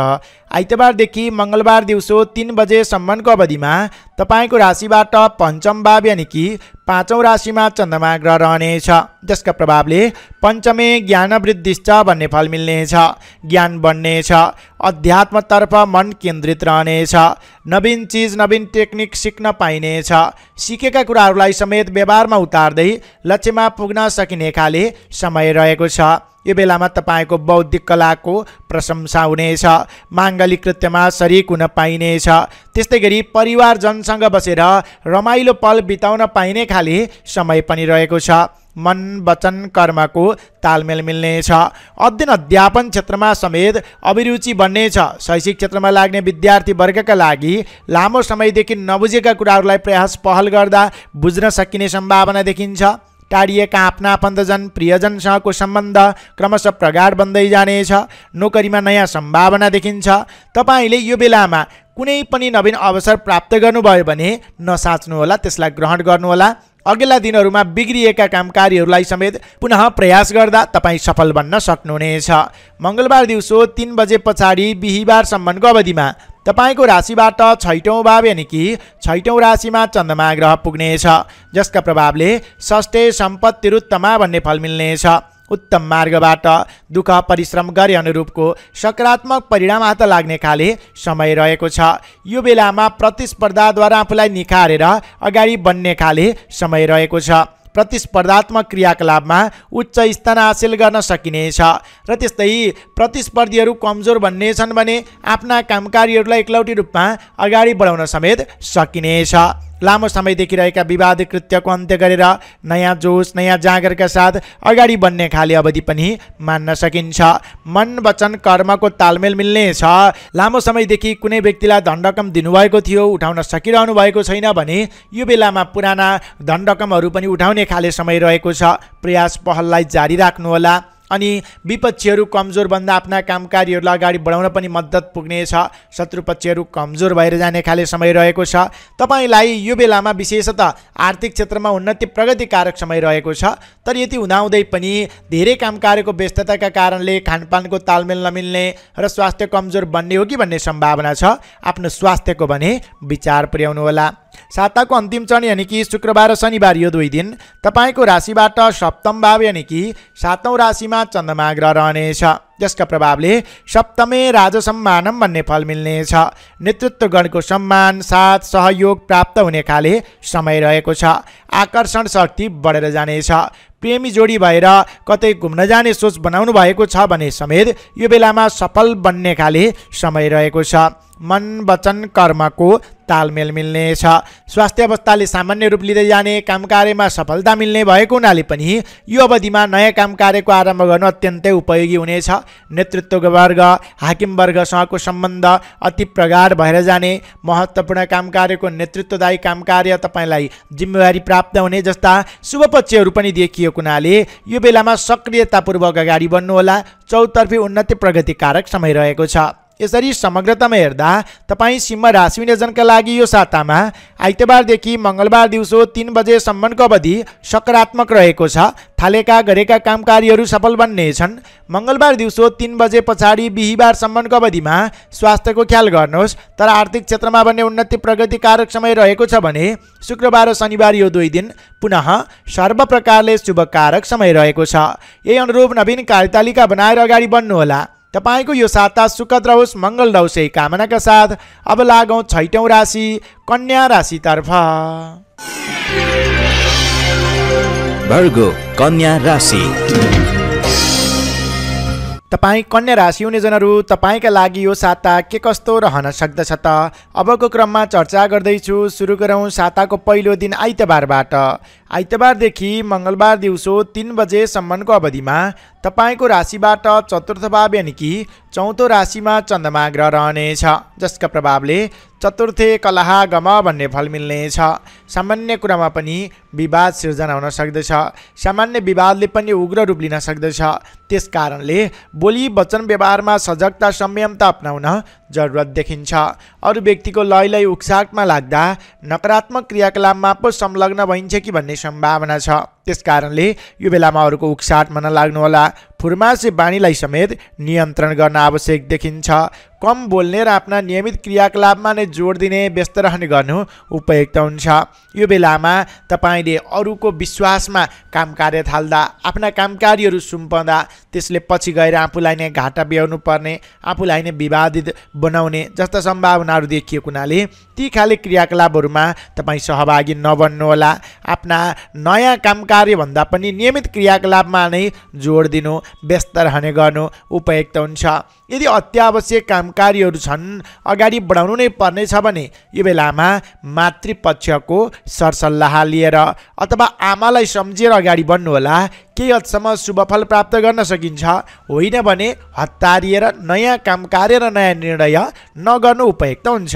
आइतबारदेखि मङ्गलबार दिउँसो 3 बजेसम्मको अवधिमा तपाईको राशिबाट पञ्चम भाव यानि कि 5औं राशिमा चन्द्रमा ग्रह रहनेछ। जसका प्रभावले पञ्चमे ज्ञान वृद्धिश्च भन्ने फल मिल्नेछ। ज्ञान बढ्नेछ। अध्यात्मतर्फ मन केन्द्रित रहनेछ। नवीन चिज, नवीन टेक्निक सिक्न पाइनेछ। सिकेका कुराहरूलाई समेत व्यवहारमा उतार्दै लक्ष्यमा पुग्न सकिने खाले समय रहेको छ। यो बेलामा तपाईको बौद्धिक कलाको प्रशंसा हुनेछ। माङ्गलिक कृत्यमा शरीक हुन पाइनेछ। त्यस्तै गरी परिवारजनसँग बसेर रमाइलो पल बिताउन पाइने खाले समय पनि रहेको छ। मन वचन कर्मको तालमेल मिल्नेछ। अध्ययन अध्यापन क्षेत्रमा समेत अभिरुचि बन्नेछ। शैक्षिक क्षेत्रमा लाग्ने विद्यार्थी वर्गका लागि लामो समयदेखि नबुझेका कुराहरूलाई प्रयास पहल गर्दा बुझ्न सकिने सम्भावना देखिन्छ। टाढिएका आफ्ना आफन्तजन प्रियजनसँगको सम्बन्ध क्रमशः प्रगाढ बन्दै जानेछ। नोकरीमा नयाँ सम्भावना देखिन्छ। तपाईले यो बेलामा कुनै पनि नवीन अवसर प्राप्त गर्नुभयो भने नसाच्नुहोला, त्यसलाई ग्रहण गर्नुहोला। अघिल्ला दिनहरूमा बिग्रिएका कामकारीहरूलाई समेत पुनः प्रयास गर्दा तपाईँ सफल बन्न सक्नुहुनेछ। मङ्गलबार दिउँसो 3 बजे पछाडि बिहिबारसम्मको अवधिमा तपाईको राशिबाट 6औं भाव यानि कि 6औं राशिमा चन्द्रमा ग्रह पुग्नेछ। जसका प्रभावले षष्ठे सम्पत्तिरुत्तमा भन्ने फल मिल्नेछ। उत्तम मार्गबाट दुःख परिश्रम गरे अनुरूपको सकारात्मक परिणाम हात लाग्ने खाले समय रहेको छ। यो बेलामा प्रतिस्पर्धाद्वारा आफूलाई निखारेर अगाडि बढ्ने खाले समय रहेको छ। प्रतिस्पर्धात्मक क्रियाकलापमा उच्च स्थान हासिल गर्न सकिनेछ र त्यस्तै प्रतिस्पर्धीहरू कमजोर बन्नेछन् भने आफ्ना कामकारीहरूलाई एकलौटी रूपमा अगाडि बढाउन समेत सकिनेछ। लामो समयदेखि रहेका विवाद कृत्यको अन्त्य गरेर नयाँ जोस, नयाँ जागरका साथ अगाडि बढ्ने खाले अवधि पनि मान्न सकिन्छ। मन वचन कर्मको तालमेल मिल्नेछ। लामो समयदेखि कुनै व्यक्तिलाई धनरकम दिनुभएको थियो, उठाउन सकिरहनु भएको छैन भने यो बेलामा पुराना धनरकमहरू पनि उठाउने खाले समय रहेको छ। प्रयास पहललाई जारी राख्नुहोला। अनि विपक्षीहरू कमजोर भन्दा आफ्ना कामकारीहरूलाई अगाडि बढाउन पनि मद्दत पुग्नेछ। शत्रुपक्षीहरू कमजोर भएर जाने खाले समय रहेको छ। तपाईँलाई यो बेलामा विशेषतः आर्थिक क्षेत्रमा उन्नति प्रगतिकारक समय रहेको छ। तर यति हुँदाहुँदै पनि धेरै कामकार्यको व्यस्तताका कारणले खानपानको तालमेल नमिल्ने र स्वास्थ्य कमजोर बन्ने हो कि भन्ने सम्भावना छ। आफ्नो स्वास्थ्यको भने विचार पुर्याउनुहोला। साताको अन्तिम चरण यानि कि शुक्रबार र शनिबार यो 2 दिन तपाईँको राशिबाट सप्तम भाव यानि कि 7औं राशिमा चन्द्रमा ग्रह रहनेछ। जसका प्रभावले सप्तमे राजसम्मानम भन्ने फल मिल्नेछ। नेतृत्वगणको सम्मान साथ सहयोग प्राप्त हुने खाले समय रहेको छ। आकर्षण शक्ति बढेर जानेछ। प्रेमी जोडी भएर कतै घुम्न जाने सोच बनाउनु भएको छ भने समेत यो बेलामा सफल बन्ने खाले समय रहेको छ। मन वचन कर्मको तालमेल मिल्नेछ। स्वास्थ्य अवस्थाले सामान्य रूप लिँदै जाने, कामकार्यमा सफलता मिल्ने भएको हुनाले पनि यो अवधिमा नयाँ कामकार्यको आरम्भ गर्नु अत्यन्तै उपयोगी हुनेछ। नेतृत्व वर्ग हाकिम वर्गसँगको सम्बन्ध अति प्रगाढ भएर जाने, महत्त्वपूर्ण कामकार्यको नेतृत्वदायी कामकार्य तपाईँलाई जिम्मेवारी प्राप्त हुने जस्ता शुभ पक्षहरू पनि देखिएको हुनाले यो बेलामा सक्रियतापूर्वक अगाडि बढ्नुहोला। चौतर्फी उन्नति प्रगतिकारक समय रहेको छ। यसरी समग्रतामा हेर्दा तपाईँ सिंह राशि हुनेजनका लागि यो सातामा आइतबारदेखि मङ्गलबार दिउँसो 3 बजेसम्मको अवधि सकारात्मक रहेको छ। थालेका गरेका कामकारीहरू सफल बन्नेछन्। मङ्गलबार दिउँसो 3 बजे पछाडि बिहिबारसम्मको अवधिमा स्वास्थ्यको ख्याल गर्नुहोस्। तर आर्थिक क्षेत्रमा बन्ने उन्नति प्रगतिकारक समय रहेको छ भने शुक्रबार र शनिबार यो 2 दिन पुनः सर्व प्रकारले शुभकारक समय रहेको छ। यही अनुरूप नवीन कार्यतालिका बनाएर अगाडि बढ्नुहोला। तपाईको यो साता सुखद रहोस्, मङ्गल रहोस् यही कामनाका साथ अब लागौँ 6औं राशि कन्या राशितर्फ। वर्गो कन्या राशि। तपाईँ कन्या राशि हुनेजनहरू तपाईँका लागि यो साता के कस्तो रहन सक्दछ त अबको क्रममा चर्चा गर्दैछु। सुरु गरौँ साताको पहिलो दिन आइतबारबाट। आइतबारदेखि मङ्गलबार दिउँसो 3 बजेसम्मको अवधिमा तपाईँको राशिबाट चतुर्थ भाव यानि कि 4औं राशिमा चन्द्रमा ग्रह रहनेछ। जसका प्रभावले चतुर्थे कलह गम भन्ने फल मिल्नेछ। सामान्य कुरामा पनि विवाद सिर्जना हुन सक्दछ। सामान्य विवादले पनि उग्र रूप लिन सक्दछ। त्यस कारणले बोली वचन व्यवहारमा सजगता संयमता अपनाउन जरुरत देखिन्छ। अरू व्यक्तिको लयलाई उक्साटमा लाग्दा नकारात्मक क्रियाकलापमा पो संलग्न भइन्छ कि भन्ने सम्भावना छ। त्यस कारणले यो बेलामा अरूको उक्साटमा नलाग्नुहोला। फुर्मासे बानीलाई समेत नियन्त्रण गर्न आवश्यक देखिन्छ। कम बोल्ने र आफ्ना नियमित क्रियाकलापमा नै जोड दिने, व्यस्त रहने गर्नु उपयुक्त हुन्छ। यो बेलामा तपाईँले अरूको विश्वासमा काम कार्य थाल्दा, आफ्ना कामकारीहरू सुम्पँदा त्यसले पछि गएर आफूलाई नै घाटा ब्याउनु पर्ने, आफूलाई नै विवादित बनाउने जस्ता सम्भावनाहरू देखिएको हुनाले ती खाले क्रियाकलापहरूमा तपाईँ सहभागी नबन्नुहोला। आफ्ना नयाँ कामकार्य भन्दा पनि नियमित क्रियाकलापमा नै जोड दिनु, व्यस्त रहने गर्नु उपयुक्त हुन्छ। यदि अत्यावश्यक कामकारीहरू छन्, अगाडि बढाउनु नै पर्नेछ भने यो बेलामा मातृपक्षको सरसल्लाह लिएर अथवा आमालाई सम्झेर अगाडि बढ्नुहोला। केही हदसम्म शुभफल प्राप्त गर्न सकिन्छ। होइन भने हतारिएर नयाँ कामकार्य र नयाँ निर्णय नगर्नु उपयुक्त हुन्छ।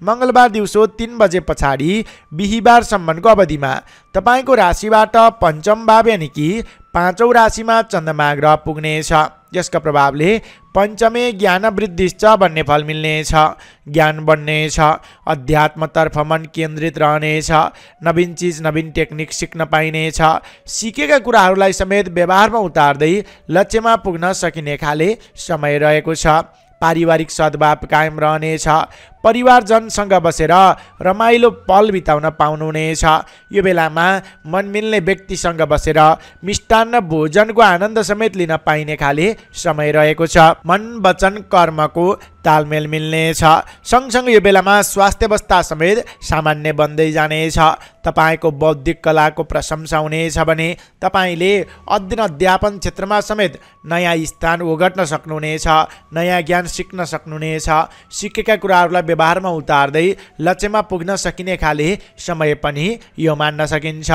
मङ्गलबार दिउँसो 3 बजे पछाडि बिहिबारसम्मको अवधिमा तपाईँको राशिबाट पञ्चम भाव यानि कि 5औं राशिमा चन्द्रमा ग्रह पुग्नेछ। यसका प्रभावले पञ्चमे ज्ञान वृद्धिश्च भन्ने फल मिल्नेछ। ज्ञान बढ्नेछ। अध्यात्मतर्फ मन केन्द्रित रहनेछ। नवीन चिज नवीन टेक्निक सिक्न पाइनेछ। सिकेका कुराहरूलाई समेत व्यवहारमा उतार्दै लक्ष्यमा पुग्न सकिने खाले समय रहेको छ। पारिवारिक सद्भाव कायम रहनेछ। परिवारजनसँग बसेर रमाइलो पल बिताउन पाउनुहुनेछ। यो बेलामा मन मिल्ने व्यक्तिसँग बसेर मिष्टान्न भोजनको आनन्द समेत लिन पाइने खाले समय रहेको छ। मन वचन कर्मको तालमेल मिल्नेछ। सँगसँगै यो बेलामा स्वास्थ्य अवस्था समेत सामान्य बन्दै जानेछ। तपाईँको बौद्धिक कलाको प्रशंसा हुनेछ भने तपाईँले अध्ययन अध्यापन क्षेत्रमा समेत नयाँ स्थान ओगट्न सक्नुहुनेछ। नयाँ ज्ञान सिक्न सक्नुहुनेछ। सिकेका कुराहरूलाई व्यवहारमा उतार्दै लक्ष्यमा पुग्न सकिने खाले समय पनि यो मान्न सकिन्छ।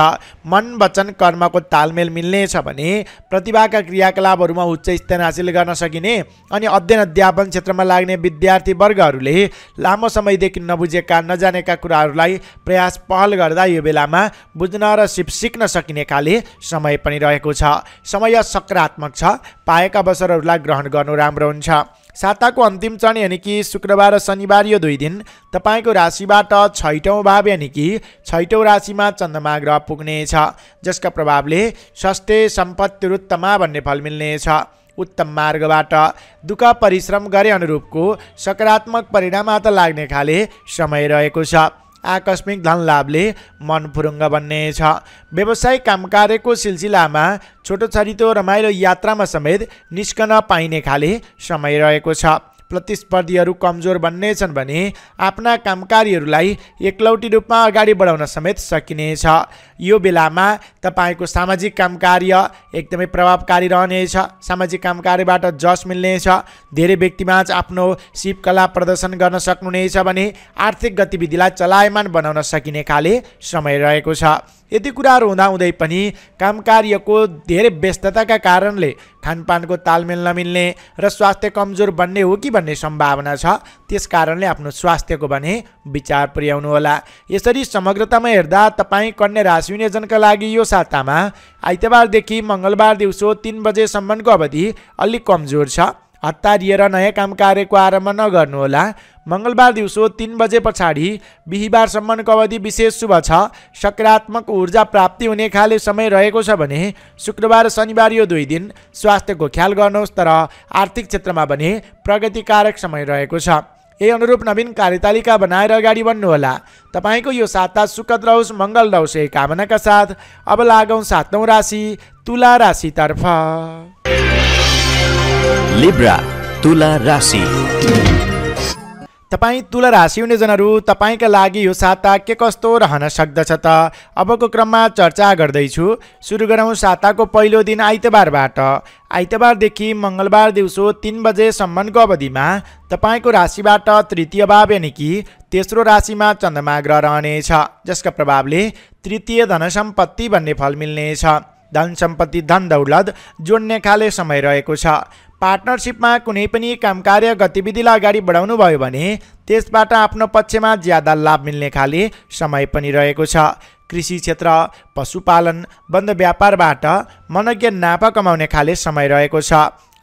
मन वचन कर्मको तालमेल मिल्नेछ भने प्रतिभाका क्रियाकलापहरूमा उच्च स्थान हासिल गर्न सकिने अनि अध्ययन अध्यापन क्षेत्रमा लाग्ने विद्यार्थी वर्गहरूले लामो समयदेखि नबुझेका नजानेका कुराहरूलाई प्रयास पहल गर्दा यो बेलामा बुझ्न र सिक्न सकिने खाले समय पनि रहेको छ। समय सकारात्मक छ, पाएका अवसरहरूलाई ग्रहण गर्नु राम्रो हुन्छ। साताको अन्तिम चरण यानि कि शुक्रबार र शनिबार यो 2 दिन तपाईँको राशिबाट 6औं भाव यानि कि 6औं राशिमा चन्द्रमा ग्रह पुग्नेछ, जसका प्रभावले स्वास्थ्य सम्पत्तिरुत्तमा भन्ने फल मिल्नेछ। उत्तम मार्गबाट दुःख परिश्रम गरे अनुरूपको सकारात्मक परिणाम त लाग्ने खाले समय रहेको छ। आकस्मिक धन लाभले मन फुरुङ्ग बन्नेछ। व्यावसायिक कामकार्यको सिलसिलामा छोटो छरितो रमाइलो यात्रामा समेत निस्कन पाइने खाले समय रहेको छ। प्रतिस्पर्धीहरू कमजोर बन्नेछन् भने आफ्ना कामकार्यहरूलाई एकलौटी रूपमा अगाडि बढाउन समेत सकिनेछ। यो बेलामा तपाईँको सामाजिक कामकार्य एकदमै प्रभावकारी रहनेछ। सामाजिक कामकार्यबाट जस मिल्नेछ। धेरै व्यक्तिमाझ आफ्नो सिपकला प्रदर्शन गर्न सक्नुहुनेछ भने आर्थिक गतिविधिलाई चलायमान बनाउन सकिने खाले समय रहेको छ। यति कुराहरू हुँदाहुँदै पनि कामकार्यको धेरै व्यस्तताका कारणले खानपानको तालमेल नमिल्ने र स्वास्थ्य कमजोर बन्ने हो कि भन्ने सम्भावना छ। त्यस कारणले आफ्नो स्वास्थ्यको भने विचार पुर्याउनु होला। यसरी समग्रतामा हेर्दा तपाईँ कन्या राशि हुने जनका लागि यो सातामा आइतबारदेखि मङ्गलबार दिउँसो 3 बजेसम्मको अवधि अलिक कमजोर छ। हतारिएर नयाँ काम कार्यको आरम्भ नगर्नुहोला। मङ्गलबार दिउँसो 3 बजे पछाडि बिहिबारसम्मको अवधि विशेष शुभ छ। सकारात्मक ऊर्जा प्राप्ति हुने खाले समय रहेको छ भने शुक्रबार र शनिबार यो 2 दिन स्वास्थ्यको ख्याल गर्नुहोस्, तर आर्थिक क्षेत्रमा भने प्रगतिकारक समय रहेको छ। यही अनुरूप नवीन कार्यतालिका बनाएर अगाडि बढ्नुहोला। तपाईँको यो साता सुखद रहोस्, मङ्गल रहोस् यही कामनाका साथ अब लागौँ 7औं राशि तुला राशितर्फ। लिब्रा तुला राशि। तपाईँ तुला राशि हुने जनहरू तपाईँका लागि यो साता के कस्तो रहन सक्दछ त अबको क्रममा चर्चा गर्दैछु। सुरु गरौँ साताको पहिलो दिन आइतबारबाट। आइतबारदेखि मङ्गलबार दिउँसो 3 बजेसम्मको अवधिमा तपाईँको राशिबाट तृतीय भाव यानि कि तेस्रो राशिमा चन्द्रमा ग्रह रहनेछ, जसका प्रभावले तृतीय धन सम्पत्ति भन्ने फल मिल्नेछ। धन सम्पत्ति धन दौलत जोड्ने खाले समय रहेको छ। पार्टनरसिपमा कुनै पनि कामकार्य गतिविधिलाई अगाडि बढाउनु भयो भने त्यसबाट आफ्नो पक्षमा ज्यादा लाभ मिल्ने खाले समय पनि रहेको छ। कृषि क्षेत्र, पशुपालन, बन्द व्यापारबाट मनज्ञ नाफा कमाउने खाले समय रहेको छ।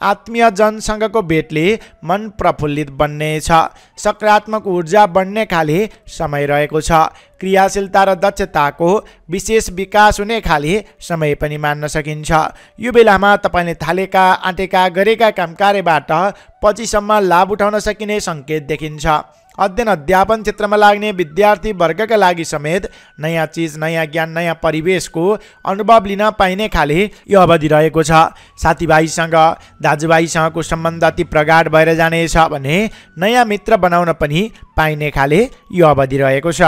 आत्मीय जनसँगको भेटले मन प्रफुल्लित बन्नेछ। सकारात्मक ऊर्जा बढ्ने खाले समय रहेको छ। क्रियाशीलता र दक्षताको विशेष विकास हुने खाले समय पनि मान्न सकिन्छ। यो बेलामा तपाईँले थालेका आँटेका गरेका कामकार्यबाट पछिसम्म लाभ उठाउन सकिने सङ्केत देखिन्छ। अध्ययन अध्यापन क्षेत्रमा लाग्ने विद्यार्थी वर्गका लागि समेत नयाँ चिज, नयाँ ज्ञान, नयाँ परिवेशको अनुभव लिन पाइने खाले यो अवधि रहेको छ। साथीभाइसँग, दाजुभाइसँगको सम्बन्ध अति प्रगाढ भएर जानेछ भने नयाँ मित्र बनाउन पनि पाइने खाले यो अवधि रहेको छ।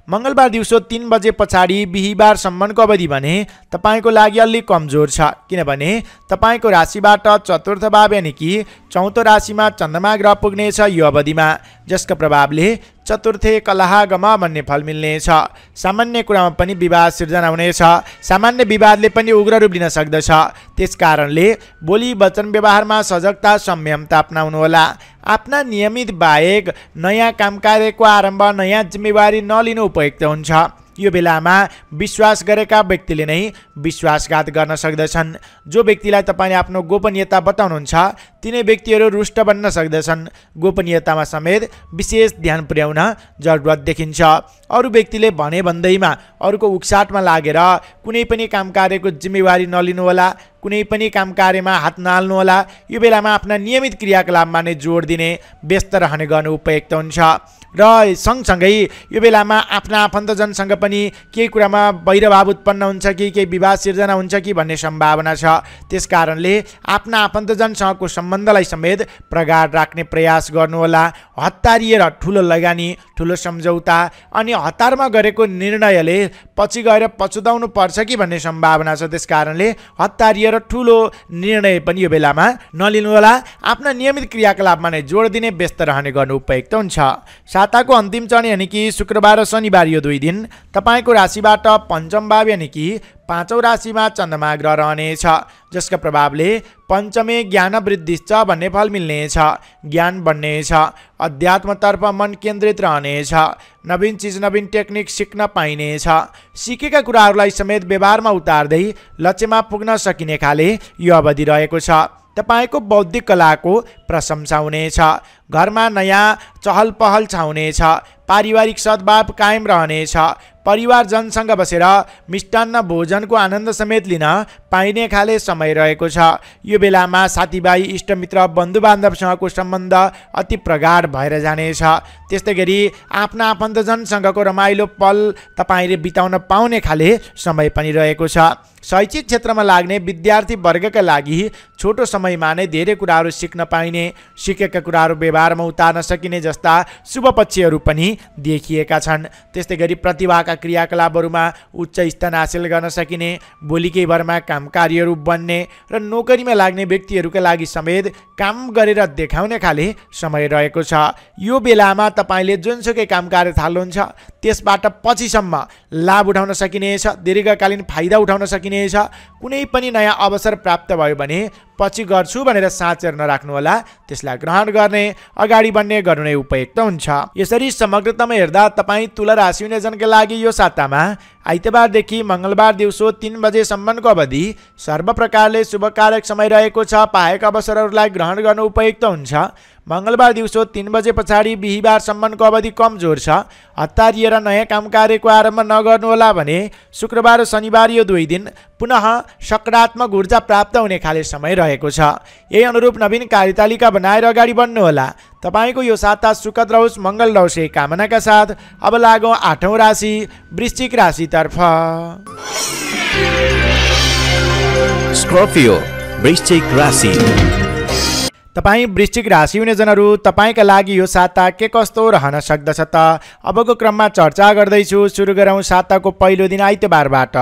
मङ्गलबार दिउँसो 3 बजे पछाडि बिहिबारसम्मको अवधि भने तपाईँको लागि अलि कमजोर छ, किनभने तपाईँको राशिबाट चतुर्थ भाव यानि कि चौथो राशिमा चन्द्रमा ग्रह पुग्नेछ यो अवधिमा, जसका प्रभावले चतुर्थे कलहागम भन्ने फल मिल्नेछ। सामान्य कुरामा पनि विवाद सिर्जना हुनेछ। सामान्य विवादले पनि उग्र रूप लिन सक्दछ। त्यस कारणले बोली वचन व्यवहारमा सजगता संयमता अपनाउनुहोला। आफ्ना नियमित बाहेक नयाँ कामकार्यको आरम्भ, नयाँ जिम्मेवारी नलिनु उपयुक्त हुन्छ। यो बेलामा विश्वास गरेका व्यक्तिले नै विश्वासघात गर्न सक्दछन्। जो व्यक्तिलाई तपाईँले आफ्नो गोपनीयता बताउनुहुन्छ तिनै व्यक्तिहरू रुष्ट बन्न सक्दछन्। गोपनीयतामा समेत विशेष ध्यान पुर्याउन जरुरत देखिन्छ। अरू व्यक्तिले भने भन्दैमा अरूको उक्साटमा लागेर कुनै पनि कामकार्यको जिम्मेवारी नलिनुहोला। कुनै पनि कामकार्यमा हात नहाल्नुहोला। यो बेलामा आफ्ना नियमित क्रियाकलापमा नै जोड दिने, व्यस्त रहने गर्नु उपयुक्त हुन्छ। र सँगसँगै यो बेलामा आफ्ना आफन्तजनसँग पनि केही कुरामा वैरभाव उत्पन्न हुन्छ कि केही विवाद सिर्जना हुन्छ कि भन्ने सम्भावना छ। त्यस कारणले आफ्ना आफन्तजनसँगको सम्बन्धलाई समेत प्रगाढ राख्ने प्रयास गर्नुहोला। हतारिएर ठुलो लगानी, ठुलो सम्झौता अनि हतारमा गरेको निर्णयले पछि गएर पछुताउनु पर्छ कि भन्ने सम्भावना छ। त्यस कारणले हतारिएर ठुलो निर्णय पनि यो बेलामा नलिनुहोला। आफ्ना नियमित क्रियाकलापमा नै जोड दिने, व्यस्त रहने गर्नु उपयुक्त हुन्छ। साताको अन्तिम चरण यानि कि शुक्रबार र शनिबार यो 2 दिन तपाईको राशिबाट पञ्चम भाव यानि कि 5औं राशिमा चन्द्रमा ग्रह रहनेछ, जसका प्रभावले पञ्चमे ज्ञान वृद्धिश्च भन्ने फल मिल्नेछ। ज्ञान बढ्नेछ, अध्यात्मतर्फ मन केन्द्रित रहनेछ, नवीन चिज नवीन टेक्निक सिक्न पाइनेछ, सिकेका कुराहरूलाई समेत व्यवहारमा उतार्दै लक्ष्यमा पुग्न सकिने खाले यो अवधि रहेको छ। तपाईको बौद्धिक कलाको प्रशंसा हुनेछ, घरमा नयाँ चहल पहल छाउनेछ, पारिवारिक सद्भाव कायम रहनेछ, परिवारजनसँग बसेर मिष्टान्न भोजनको आनन्द समेत लिन पाइने खाले समय रहेको छ। यो बेलामा साथीभाइ इष्टमित्र बन्धुबान्धवसँगको सम्बन्ध अति प्रगाढ भएर जानेछ। त्यस्तै गरी आफ्ना आफन्तजनसँगको रमाइलो पल तपाईँले बिताउन पाउने खाले समय पनि रहेको छ। शैक्षिक क्षेत्रमा लाग्ने विद्यार्थी वर्गका लागि छोटो समयमा नै धेरै कुराहरू सिक्न पाइने, सिकेका कुराहरू व्यवहारमा उतार्न सकिने जस्ता शुभ पक्षहरू पनि देखिएका छन्। त्यस्तै गरी प्रतिभाका क्रियाकलापहरूमा उच्च स्थान हासिल गर्न सकिने, भोलिकै भरमा कामकारीहरू बन्ने र नोकरीमा लाग्ने व्यक्तिहरूका लागि समेत काम गरेर देखाउने खाले समय रहेको छ। यो बेलामा तपाईँले जुनसुकै काम कार्य थाल्नुहुन्छ त्यसबाट पछिसम्म लाभ उठाउन सकिनेछ, दीर्घकालीन फाइदा उठाउन सकिनेछ। कुनै पनि नयाँ अवसर प्राप्त भयो भने पछि गर्छु भनेर साँचेर नराख्नुहोला, त्यसलाई ग्रहण गर्ने, अगाडि बढ्ने गर्नु नै उपयुक्त हुन्छ। यसरी समग्रतामा हेर्दा तपाईँ तुला राशि हुने जनका लागि यो सातामा आइतबारदेखि मङ्गलबार दिउँसो 3 बजेसम्मको अवधि सर्व प्रकारले शुभकारक समय रहेको छ। पाएका अवसरहरूलाई ग्रहण गर्नु उपयुक्त हुन्छ। मङ्गलबार दिउँसो 3 बजे पछाडि बिहिबारसम्मको अवधि कमजोर छ। हतारिएर नयाँ काम कार्यको आरम्भ नगर्नुहोला भने शुक्रबार र शनिबार यो 2 दिन पुनः सकारात्मक ऊर्जा प्राप्त हुने खाले समय रहेको छ। यही अनुरूप नवीन कार्यतालिका बनाएर अगाडि बढ्नुहोला। तपाईको यो साता सुखद रहोस्, मङ्गल रहोस् यही कामनाका साथ अब लागौँ 8औं राशि वृश्चिक राशितर्फ। स्कर्पियो वृश्चिक राशि। तपाईँ वृश्चिक राशि हुने जनहरू तपाईँका लागि यो साता के कस्तो रहन सक्दछ त अबको क्रममा चर्चा गर्दैछु। सुरु गरौँ साताको पहिलो दिन आइतबारबाट।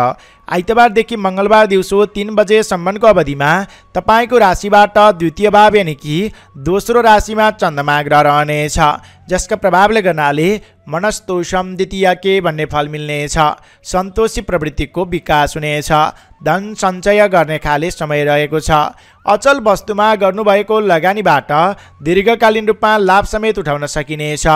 आइतबारदेखि मङ्गलबार दिउँसो 3 बजेसम्मको अवधिमा तपाईँको राशिबाट द्वितीय भाव यानि कि दोस्रो राशिमा चन्द्रमा ग्रह रहनेछ, जसका प्रभावले गर्नाले मनस्तोषम द्वितीय के भन्ने फल मिल्नेछ। सन्तोषी प्रवृत्तिको विकास हुनेछ। धन सञ्चय गर्ने खाले समय रहेको छ। अचल वस्तुमा गर्नुभएको लगानीबाट दीर्घकालीन रूपमा लाभ समेत उठाउन सकिनेछ।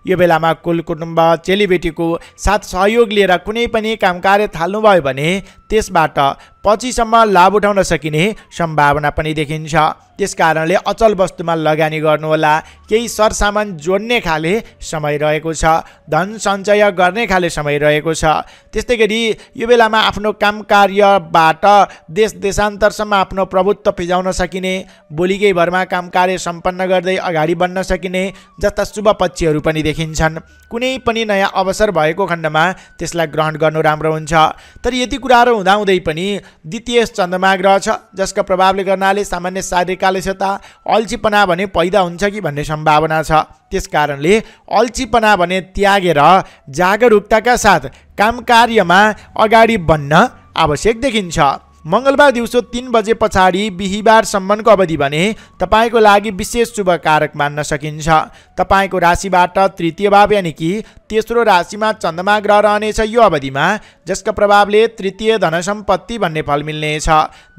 यो बेलामा कुल कुटुम्ब चेलीबेटीको साथ सहयोग लिएर कुनै पनि काम कार्य थाल्नुभयो भने त्यसबाट पछिसम्म लाभ उठाउन सकिने सम्भावना पनि देखिन्छ। त्यसकारणले अचल वस्तुमा लगानी गर्नुहोला। केही सरसामान जोड्ने खाले समय रहेको छ। धन सञ्चय गर्ने खाले समय रहेको छ। त्यस्तै गरी यो बेलामा आफ्नो काम कार्यबाट देश देशान्तरसम्म आफ्नो प्रभुत्व फिजाउन सकिने, भोलिकै भरमा काम कार्य सम्पन्न गर्दै अगाडि बढ्न सकिने जस्ता शुभ पक्षहरू पनि देखिन्छन्। कुनै पनि नयाँ अवसर भएको खण्डमा त्यसलाई ग्रहण गर्नु राम्रो हुन्छ। तर यति कुराहरू हुँदाहुँदै पनि द्वितीय चन्द्रमा ग्रह छ, जसका प्रभावले गर्नाले सामान्य शारीरिक आलस्यता, अल्छीपना भने पैदा हुन्छ कि भन्ने सम्भावना छ। त्यसकारणले अल्छीपना भने त्यागेर जागरुकताका साथ काम कार्यमा अगाडि बढ्न आवश्यक देखिन्छ। मङ्गलबार दिउँसो 3 बजे पछाडि बिहिबारसम्मको अवधि भने तपाईँको लागि विशेष शुभकारक मान्न सकिन्छ। तपाईँको राशिबाट तृतीय भाव यानि कि तेस्रो राशिमा चन्द्रमा ग्रह रहनेछ यो अवधिमा, जसका प्रभावले तृतीय धन सम्पत्ति भन्ने फल मिल्नेछ।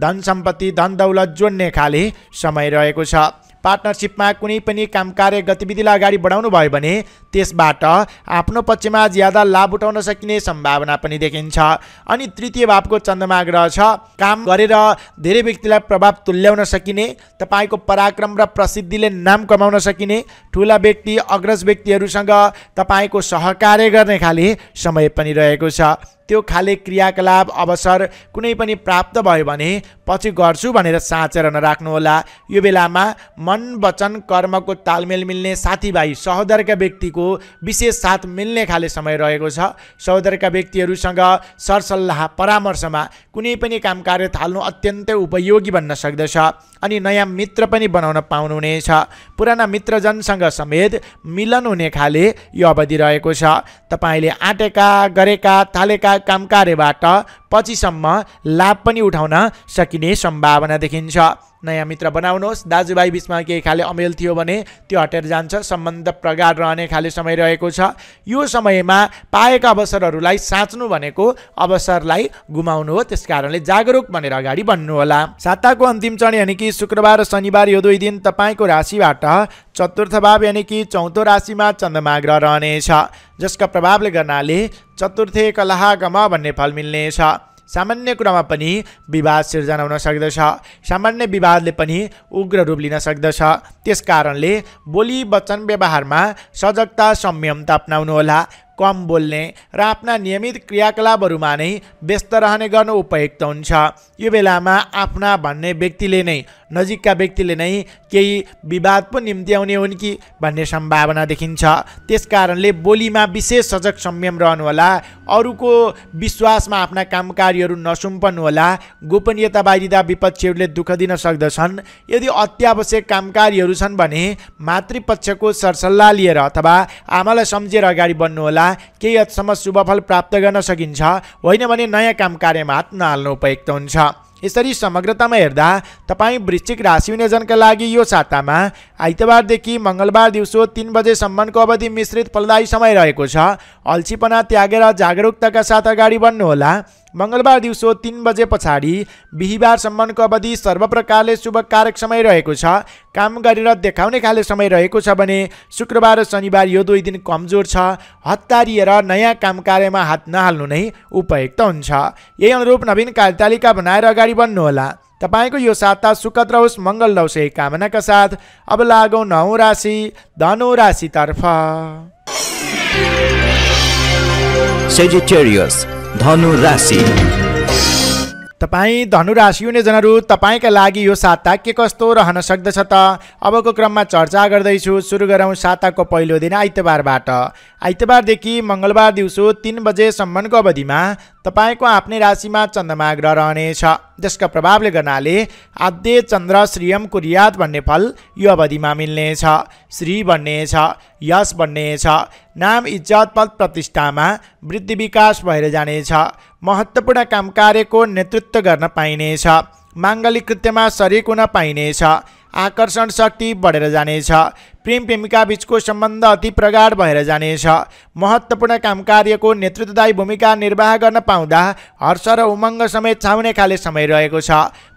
धन सम्पत्ति धन दौलत जोड्ने खाले समय रहेको छ। पार्टनरसिपमा कुनै पनि काम कार्य गतिविधिलाई अगाडि बढाउनु भयो भने त्यसबाट आफ्नो पक्षमा ज्यादा लाभ उठाउन सकिने सम्भावना पनि देखिन्छ। अनि तृतीय भावको चन्द्रमा ग्रह छ, काम गरेर धेरै व्यक्तिलाई प्रभाव तुल्याउन सकिने, तपाईँको पराक्रम र प्रसिद्धिले नाम कमाउन सकिने, ठुला व्यक्ति अग्रज व्यक्तिहरूसँग तपाईँको सहकार्य गर्ने खाले समय पनि रहेको छ। त्यो खाले क्रियाकलाप अवसर कुनै पनि प्राप्त भयो भने पछि गर्छु भनेर साँचेर नराख्नुहोला। यो बेलामा मन वचन कर्मको तालमेल मिल्ने, साथीभाइ सहोदरका व्यक्तिको विशेष साथ मिल्ने खाले समय रहेको छ। सहोदरका व्यक्तिहरूसँग सरसल्लाह परामर्शमा कुनै पनि काम कार्य थाल्नु अत्यन्तै उपयोगी बन्न सक्दछ। अनि नयाँ मित्र पनि बनाउन पाउनुहुनेछ। पुराना मित्रजनसँग समेत मिलन हुने खाले यो अवधि रहेको छ। तपाईँले आँटेका गरेका थालेका काम कार्यबाट पछिसम्म लाभ पनि उठाउन सकिने सम्भावना देखिन्छ। नयाँ मित्र बनाउनुहोस्। दाजुभाइ बिचमा केही खाले अमेल थियो भने त्यो हटेर जान्छ, सम्बन्ध प्रगाढ रहने खाले समय रहेको छ। यो समयमा पाएका अवसरहरूलाई साच्नु भनेको अवसरलाई गुमाउनु हो, त्यसकारणले जागरुक बनेर अगाडि बढ्नुहोला। साताको अन्तिम चरण यानि कि शुक्रबार र शनिबार यो दुई दिन तपाईँको राशिबाट चतुर्थ भाव यानि कि चौथो राशिमा चन्द्रमा ग्रह रहनेछ, जसका प्रभावले गर्नाले चतुर्थे कलह गम भन्ने फल मिल्नेछ। सामान्य कुरामा पनि विवाद सिर्जना हुन सक्दछ, सामान्य विवादले पनि उग्र रूप लिन सक्दछ। त्यसकारणले बोली वचन व्यवहारमा सजगता संयमता अपनाउनुहोला। कम बोल्ने र आफ्ना नियमित क्रियाकलापहरूमा नै व्यस्त रहने गर्नु उपयुक्त हुन्छ। यो बेलामा आफ्ना भन्ने व्यक्तिले नै, नजिकका व्यक्तिले नै केही विवाद पो निम्ति आउने हुन् कि भन्ने सम्भावना देखिन्छ। त्यसकारणले बोलीमा विशेष सजग संयम रहनुहोला। अरूको विश्वासमा आफ्ना कामकार्यहरू नसुम्पनुहोला। गोपनीयता बाहिरिँदा विपक्षीहरूले दुःख दिन सक्दछन्। यदि अत्यावश्यक कामकार्यहरू छन् भने मातृपक्षको सरसल्लाह लिएर अथवा आमालाई सम्झेर अगाडि बढ्नुहोला। केही हदसम्म शुभफल प्राप्त गर्न सकिन्छ, होइन भने नयाँ काम कार्यमा हात नहाल्नु उपयुक्त हुन्छ। यसरी समग्रतामा हेर्दा तपाईँ वृश्चिक राशि हुने जनका लागि यो सातामा आइतबारदेखि मङ्गलबार दिउँसो 3 बजेसम्मको अवधि मिश्रित फलदायी समय रहेको छ। अल्छीपना त्यागेर जागरुकताका साथ अगाडि बढ्नुहोला। मङ्गलबार दिउँसो 3 बजे पछाडि बिहिबारसम्मको अवधि सर्वप्रकारले शुभकारक समय रहेको छ। काम गरेर देखाउने खाले समय रहेको छ भने शुक्रबार र शनिबार यो दुई दिन कमजोर छ। हतारिएर नयाँ काम कार्यमा हात नहाल्नु नै उपयुक्त हुन्छ। यही अनुरूप नवीन कार्यतालिका बनाएर अगाडि बढ्नुहोला। तपाईँको यो साता सुखद रहोस्, मङ्गल रहोस् यही कामनाका साथ अब लागौँ 9 राशि धनु राशितर्फ। Sagittarius, धनु राशि। तपाईँ धनु राशि हुने जनहरू, तपाईँका लागि यो साता के कस्तो रहन सक्दछ त अबको क्रममा चर्चा गर्दैछु। सुरु गरौँ साताको पहिलो दिन आइतबारबाट। आइतबारदेखि मङ्गलबार दिउँसो 3 बजेसम्मको अवधिमा तपाईँको आफ्नै राशिमा चन्द्रमा ग्रह रहनेछ, जसका प्रभावले गर्नाले आद्य चन्द्र श्रीयम कुर्यात भन्ने फल यो अवधिमा मिल्नेछ। श्री बन्नेछ, यश बन्नेछ, नाम इज्जत पद प्रतिष्ठामा वृद्धि विकास भएर जानेछ। महत्त्वपूर्ण काम कार्यको नेतृत्व गर्न पाइनेछ। माङ्गलिक कृत्यमा सरिक हुन पाइनेछ। आकर्षण शक्ति बढेर जानेछ। प्रेम प्रेमिका बीचको सम्बन्ध अति प्रगाढ भएर जानेछ। महत्त्वपूर्ण काम कार्यको नेतृत्वदायी भूमिका निर्वाह गर्न पाउँदा हर्ष र उमङ्ग समेत छाउने खाले समय रहेको छ।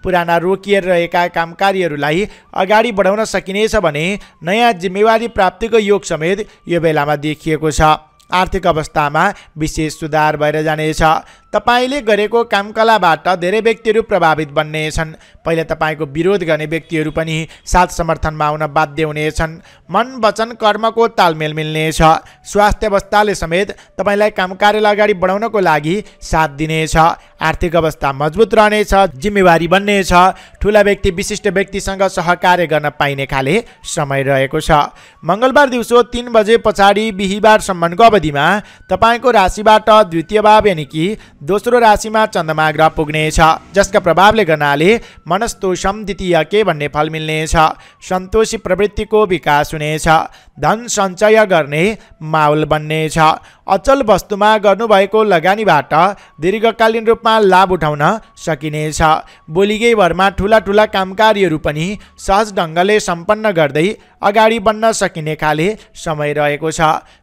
पुराना रोकिएर रहेका काम कार्यहरूलाई अगाडि बढाउन सकिनेछ भने नयाँ जिम्मेवारी प्राप्तिको योग समेत यो बेलामा देखिएको छ। आर्थिक अवस्थामा विशेष सुधार भएर जानेछ। तपाईँले गरेको कामकलाबाट धेरै व्यक्तिहरू प्रभावित बन्नेछन्। पहिले तपाईँको विरोध गर्ने व्यक्तिहरू पनि साथ समर्थनमा आउन बाध्य हुनेछन्। मन वचन कर्मको तालमेल मिल्नेछ। स्वास्थ्य अवस्थाले समेत तपाईँलाई काम कार्यलाई अगाडि बढाउनको लागि साथ दिनेछ। आर्थिक अवस्था मजबुत रहनेछ। जिम्मेवारी बन्नेछ। ठुला व्यक्ति विशिष्ट व्यक्तिसँग सहकार्य गर्न पाइने खाले समय रहेको छ। मङ्गलबार दिउँसो 3 बजे पछाडि बिहिबारसम्मको अवधिमा तपाईँको राशिबाट द्वितीय भाव यानि कि दोस्रो राशिमा चन्द्रमा ग्रह पुग्नेछ, जसका प्रभावले गर्नाले मनस्तोषम द्वितीयके भन्ने फल मिल्नेछ। सन्तोषी प्रवृत्तिको विकास हुनेछ। धन सञ्चय गर्ने माहौल बन्नेछ। अचल वस्तुमा गर्नुभएको लगानीबाट दीर्घकालीन रूपमा लाभ उठाउन सकिनेछ। बोलिगै भरमा ठुला ठुला कामकारीहरू पनि सहज ढङ्गले सम्पन्न गर्दै अगाडि बढ्न सकिने खाले समय रहेको छ।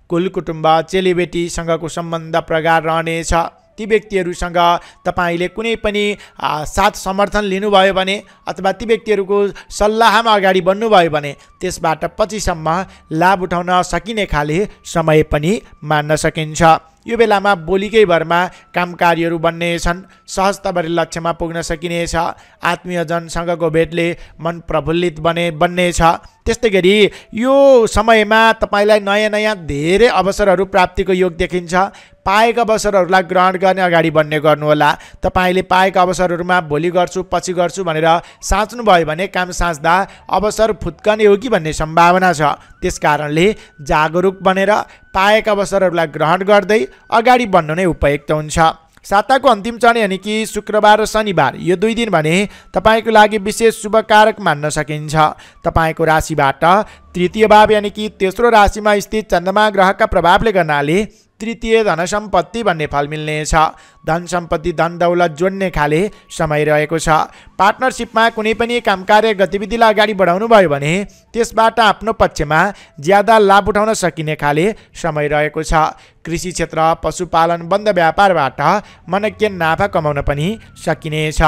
कुल कुटुम्ब चेलीबेटीसँगको सम्बन्ध प्रगाढ रहनेछ। ती व्यक्तिहरूसँग तपाईँले कुनै पनि साथ समर्थन लिनुभयो भने अथवा ती व्यक्तिहरूको सल्लाहमा अगाडि बढ्नुभयो भने त्यसबाट पछिसम्म लाभ उठाउन सकिने खाले समय पनि मान्न सकिन्छ। यो बेलामा बोलीकै भरमा कामकारीहरू बन्नेछन्। सहजताभरि लक्ष्यमा पुग्न सकिनेछ। आत्मीयजनसँगको भेटले मन प्रफुल्लित बन्नेछ। त्यस्तै गरी यो समयमा तपाईँलाई नयाँ नयाँ धेरै अवसरहरू प्राप्तिको योग देखिन्छ। पाएका अवसरहरूलाई ग्रहण गर्ने अगाडि बढ्ने गर्नुहोला। तपाईँले पाएका अवसरहरूमा भोलि गर्छु पछि गर्छु भनेर साच्नुभयो भने काम साच्दा अवसर फुत्कने हो कि भन्ने सम्भावना छ। त्यसकारणले जागरुक बनेर पाएका अवसरहरूलाई ग्रहण गर्दै अगाडि बढ्नु नै उपयुक्त हुन्छ। साताको अन्तिम चरण यानि कि शुक्रबार र शनिबार यो दुई दिन भने तपाईँको लागि विशेष शुभकारक मान्न सकिन्छ। तपाईँको राशिबाट तृतीय भाव यानि कि तेस्रो राशिमा स्थित चन्द्रमा ग्रहका प्रभावले गर्नाले तृतीय धन सम्पत्ति भन्ने फल मिल्नेछ। धन सम्पत्ति धन दौलत जोड्ने खाले समय रहेको छ। पार्टनरसिपमा कुनै पनि कामकार्य गतिविधिलाई अगाडि बढाउनु भयो भने त्यसबाट आफ्नो पक्षमा ज्यादा लाभ उठाउन सकिने खाले समय रहेको छ। कृषि क्षेत्र पशुपालन बन्द व्यापारबाट मनक्य नाफा कमाउन पनि सकिनेछ।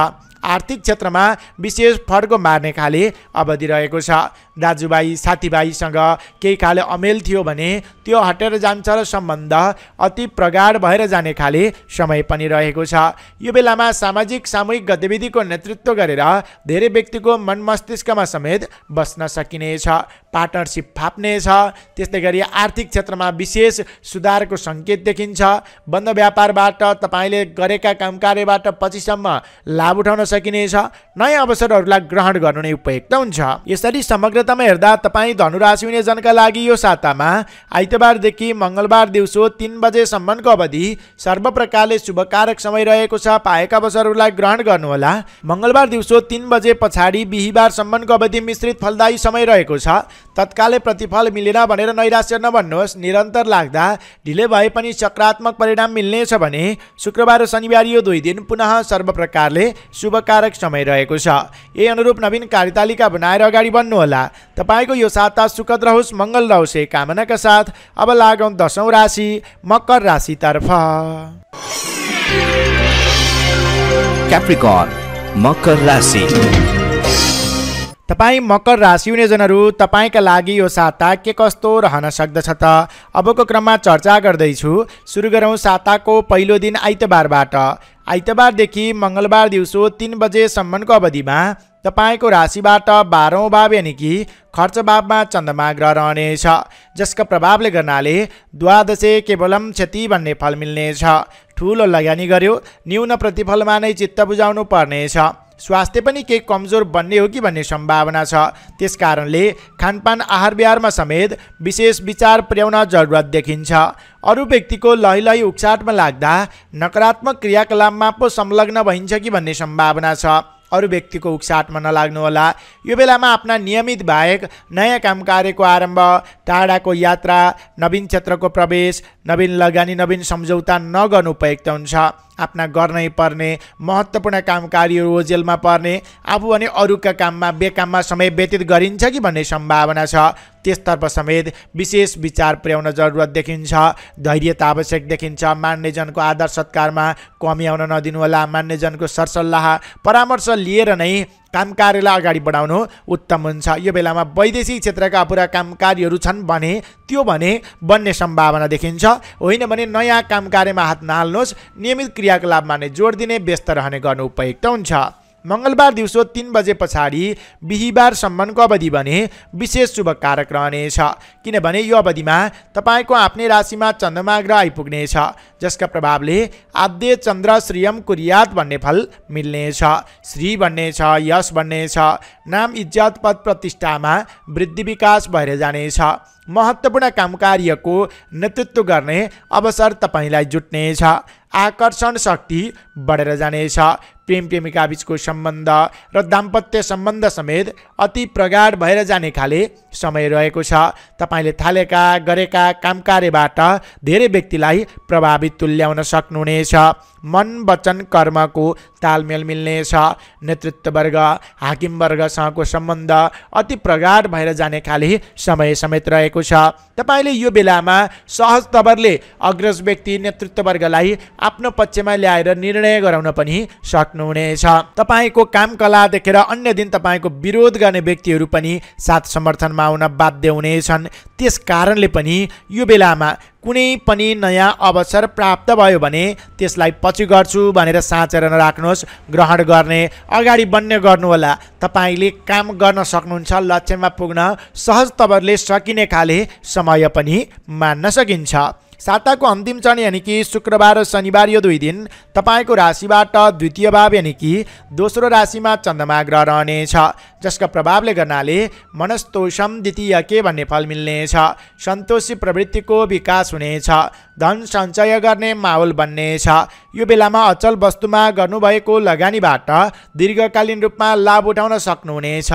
आर्थिक क्षेत्रमा विशेष फड्को मार्ने खाले अवधि रहेको छ। दाजुभाइ साथीभाइसँग केही खाले अमेल थियो भने त्यो हटेर जान्छ र सम्बन्ध अति प्रगाढ भएर जाने खाले समय पनि रहेको छ। यो बेलामा सामाजिक सामूहिक गतिविधिको नेतृत्व गरेर धेरै व्यक्तिको मन मस्तिष्कमा समेत बस्न सकिनेछ। पार्टनरसिप फाप्नेछ। त्यस्तै गरी आर्थिक क्षेत्रमा विशेष सुधारको सङ्केत देखिन्छ। बन्द व्यापारबाट तपाईँले गरेका कामकार्यबाट पछिसम्म लाभ उठाउन सकिनेछ। नयाँ अवसरहरूलाई ग्रहण गर्नु नै उपयुक्त हुन्छ। यसरी समग्रतामा हेर्दा तपाईँ धनुराशि हुने जनका लागि यो सातामा आइतबारदेखि मङ्गलबार दिउँसो 3 बजेसम्मको अवधि सर्व प्रकारले शुभकारक समय रहेको छ। पाएका अवसरहरूलाई ग्रहण गर्नुहोला। मङ्गलबार दिउँसो 3 बजे पछाडि बिहीबारसम्मको अवधि मिश्रित फलदायी समय रहेको छ। तत्कालै प्रतिफल मिलेन भनेर नैराश्य नबन्नुहोस्। निरन्तर लाग्दा ढिले भए पनि सकारात्मक परिणाम मिल्नेछ भने शुक्रबार र शनिबार यो 2 दिन पुनः सर्व प्रकारले शुभकारक समय रहेको छ। यही अनुरूप नवीन कार्यतालिका बनाएर अगाडि बढ्नुहोला। तपाईँको यो साता सुखद रहोस्, मङ्गल रहोस् कामनाका साथ अब लागौँ 10औं राशि मकर राशितर्फ। क्याप्रिकर्न मकर राशि। तपाईँ मकर राशि हुने जनहरू तपाईँका लागि यो साता के कस्तो रहन सक्दछ त अबको क्रममा चर्चा गर्दैछु। सुरु गरौँ साताको पहिलो दिन आइतबारबाट। आइतबारदेखि मङ्गलबार दिउँसो 3 बजेसम्मको अवधिमा तपाईँको राशिबाट 12औं भाव यानि कि खर्च भावमा चन्द्रमा ग्रह रहनेछ, जसका प्रभावले गर्नाले द्वादशे केवलम क्षति भन्ने फल मिल्नेछ। ठुलो लगानी गर्यो न्यून प्रतिफलमा नै चित्त बुझाउनु पर्नेछ। स्वास्थ्य पनि केही कमजोर बन्ने हो कि भन्ने सम्भावना छ। त्यसकारणले खानपान आहार विहारमा समेत विशेष विचार पुर्याउन जरुरत देखिन्छ। अरू व्यक्तिको लही उक्साटमा लाग्दा नकारात्मक क्रियाकलापमा पो संलग्न भइन्छ कि भन्ने सम्भावना छ। अरू व्यक्तिको उक्साटमा नलाग्नुहोला। यो बेलामा आफ्ना नियमित बाहेक नयाँ काम कार्यको आरम्भ, टाढाको यात्रा, नवीन क्षेत्रको प्रवेश, नवीन लगानी, नवीन सम्झौता नगर्नु उपयुक्त हुन्छ। आफ्ना गर्नै पर्ने महत्त्वपूर्ण काम कार्यहरू ओझेलमा पर्ने, आफू भने अरूका काममा बेकाममा समय व्यतीत गरिन्छ कि भन्ने सम्भावना छ। त्यसतर्फ समेत विशेष विचार पुर्याउन जरुरत देखिन्छ। धैर्यता आवश्यक देखिन्छ। मान्यजनको आदर सत्कारमा कमी आउन नदिनुहोला। मान्यजनको सरसल्लाह परामर्श लिएर नै काम कार्यलाई अगाडि बढाउनु उत्तम हुन्छ। यो बेलामा वैदेशिक क्षेत्रका अपुरा काम कार्यहरू छन् भने त्यो भने बन्ने सम्भावना देखिन्छ। होइन भने नयाँ काम कार्यमा हात नहाल्नुहोस्। नियमित क्रियाकलापमा नै जोड दिने, व्यस्त रहने गर्नु उपयुक्त हुन्छ। मङ्गलबार दिउँसो 3 बजे पछाडि बिहीबारसम्मको अवधि भने विशेष शुभकारक रहनेछ, किनभने यो अवधिमा तपाईँको आफ्नै राशिमा चन्द्रमा ग्रह आइपुग्नेछ, जसका प्रभावले आद्य चन्द्र श्रियम कुर्यात भन्ने फल मिल्नेछ। श्री बन्नेछ, यश बन्नेछ, नाम इज्जत पद प्रतिष्ठामा वृद्धि विकास भएर जानेछ। महत्त्वपूर्ण काम कार्यको नेतृत्व गर्ने अवसर तपाईँलाई जुट्नेछ। आकर्षण शक्ति बढेर जानेछ। प्रेम प्रेमिका बीचको सम्बन्ध र दाम्पत्य सम्बन्ध समेत अति प्रगाढ भएर जाने खाले समय रहेको छ। तपाईँले थालेका गरेका काम कार्यबाट धेरै व्यक्तिलाई प्रभावित तुल्याउन सक्नुहुनेछ। मन वचन कर्मको तालमेल मिल्नेछ। नेतृत्ववर्ग हाकिमवर्गसँगको सम्बन्ध अति प्रगाढ भएर जाने खाले समय समेत रहेको छ। तपाईँले यो बेलामा सहज तवरले अग्रज व्यक्ति नेतृत्ववर्गलाई आफ्नो पक्षमा ल्याएर निर्णय गराउन पनि सक्नुहुनेछ। तपाईँको काम कला देखेर अन्य दिन तपाईँको विरोध गर्ने व्यक्तिहरू पनि साथ समर्थनमा आउन बाध्य हुनेछन्। त्यस कारणले पनि यो बेलामा कुनै पनि नयाँ अवसर प्राप्त भयो भने त्यसलाई पछि गर्छु भनेर साँचेर नराख्नुहोस्। ग्रहण गर्ने, अगाडि बढ्ने गर्नुहोला। तपाईँले काम गर्न सक्नुहुन्छ। लक्ष्यमा पुग्न सहज तवरले सकिने खाले समय पनि मान्न सकिन्छ। साताको अन्तिम चरण यानि कि शुक्रबार र शनिबार यो 2 दिन तपाईँको राशिबाट द्वितीय भाव यानि कि दोस्रो राशिमा चन्द्रमा ग्रह रहनेछ, जसका प्रभावले गर्नाले मनस्तोषम द्वितीयके भन्ने फल मिल्नेछ। सन्तोषी प्रवृत्तिको विकास हुनेछ। धन सञ्चय गर्ने माहौल बन्नेछ। यो बेलामा अचल वस्तुमा गर्नुभएको लगानीबाट दीर्घकालीन रूपमा लाभ उठाउन सक्नुहुनेछ।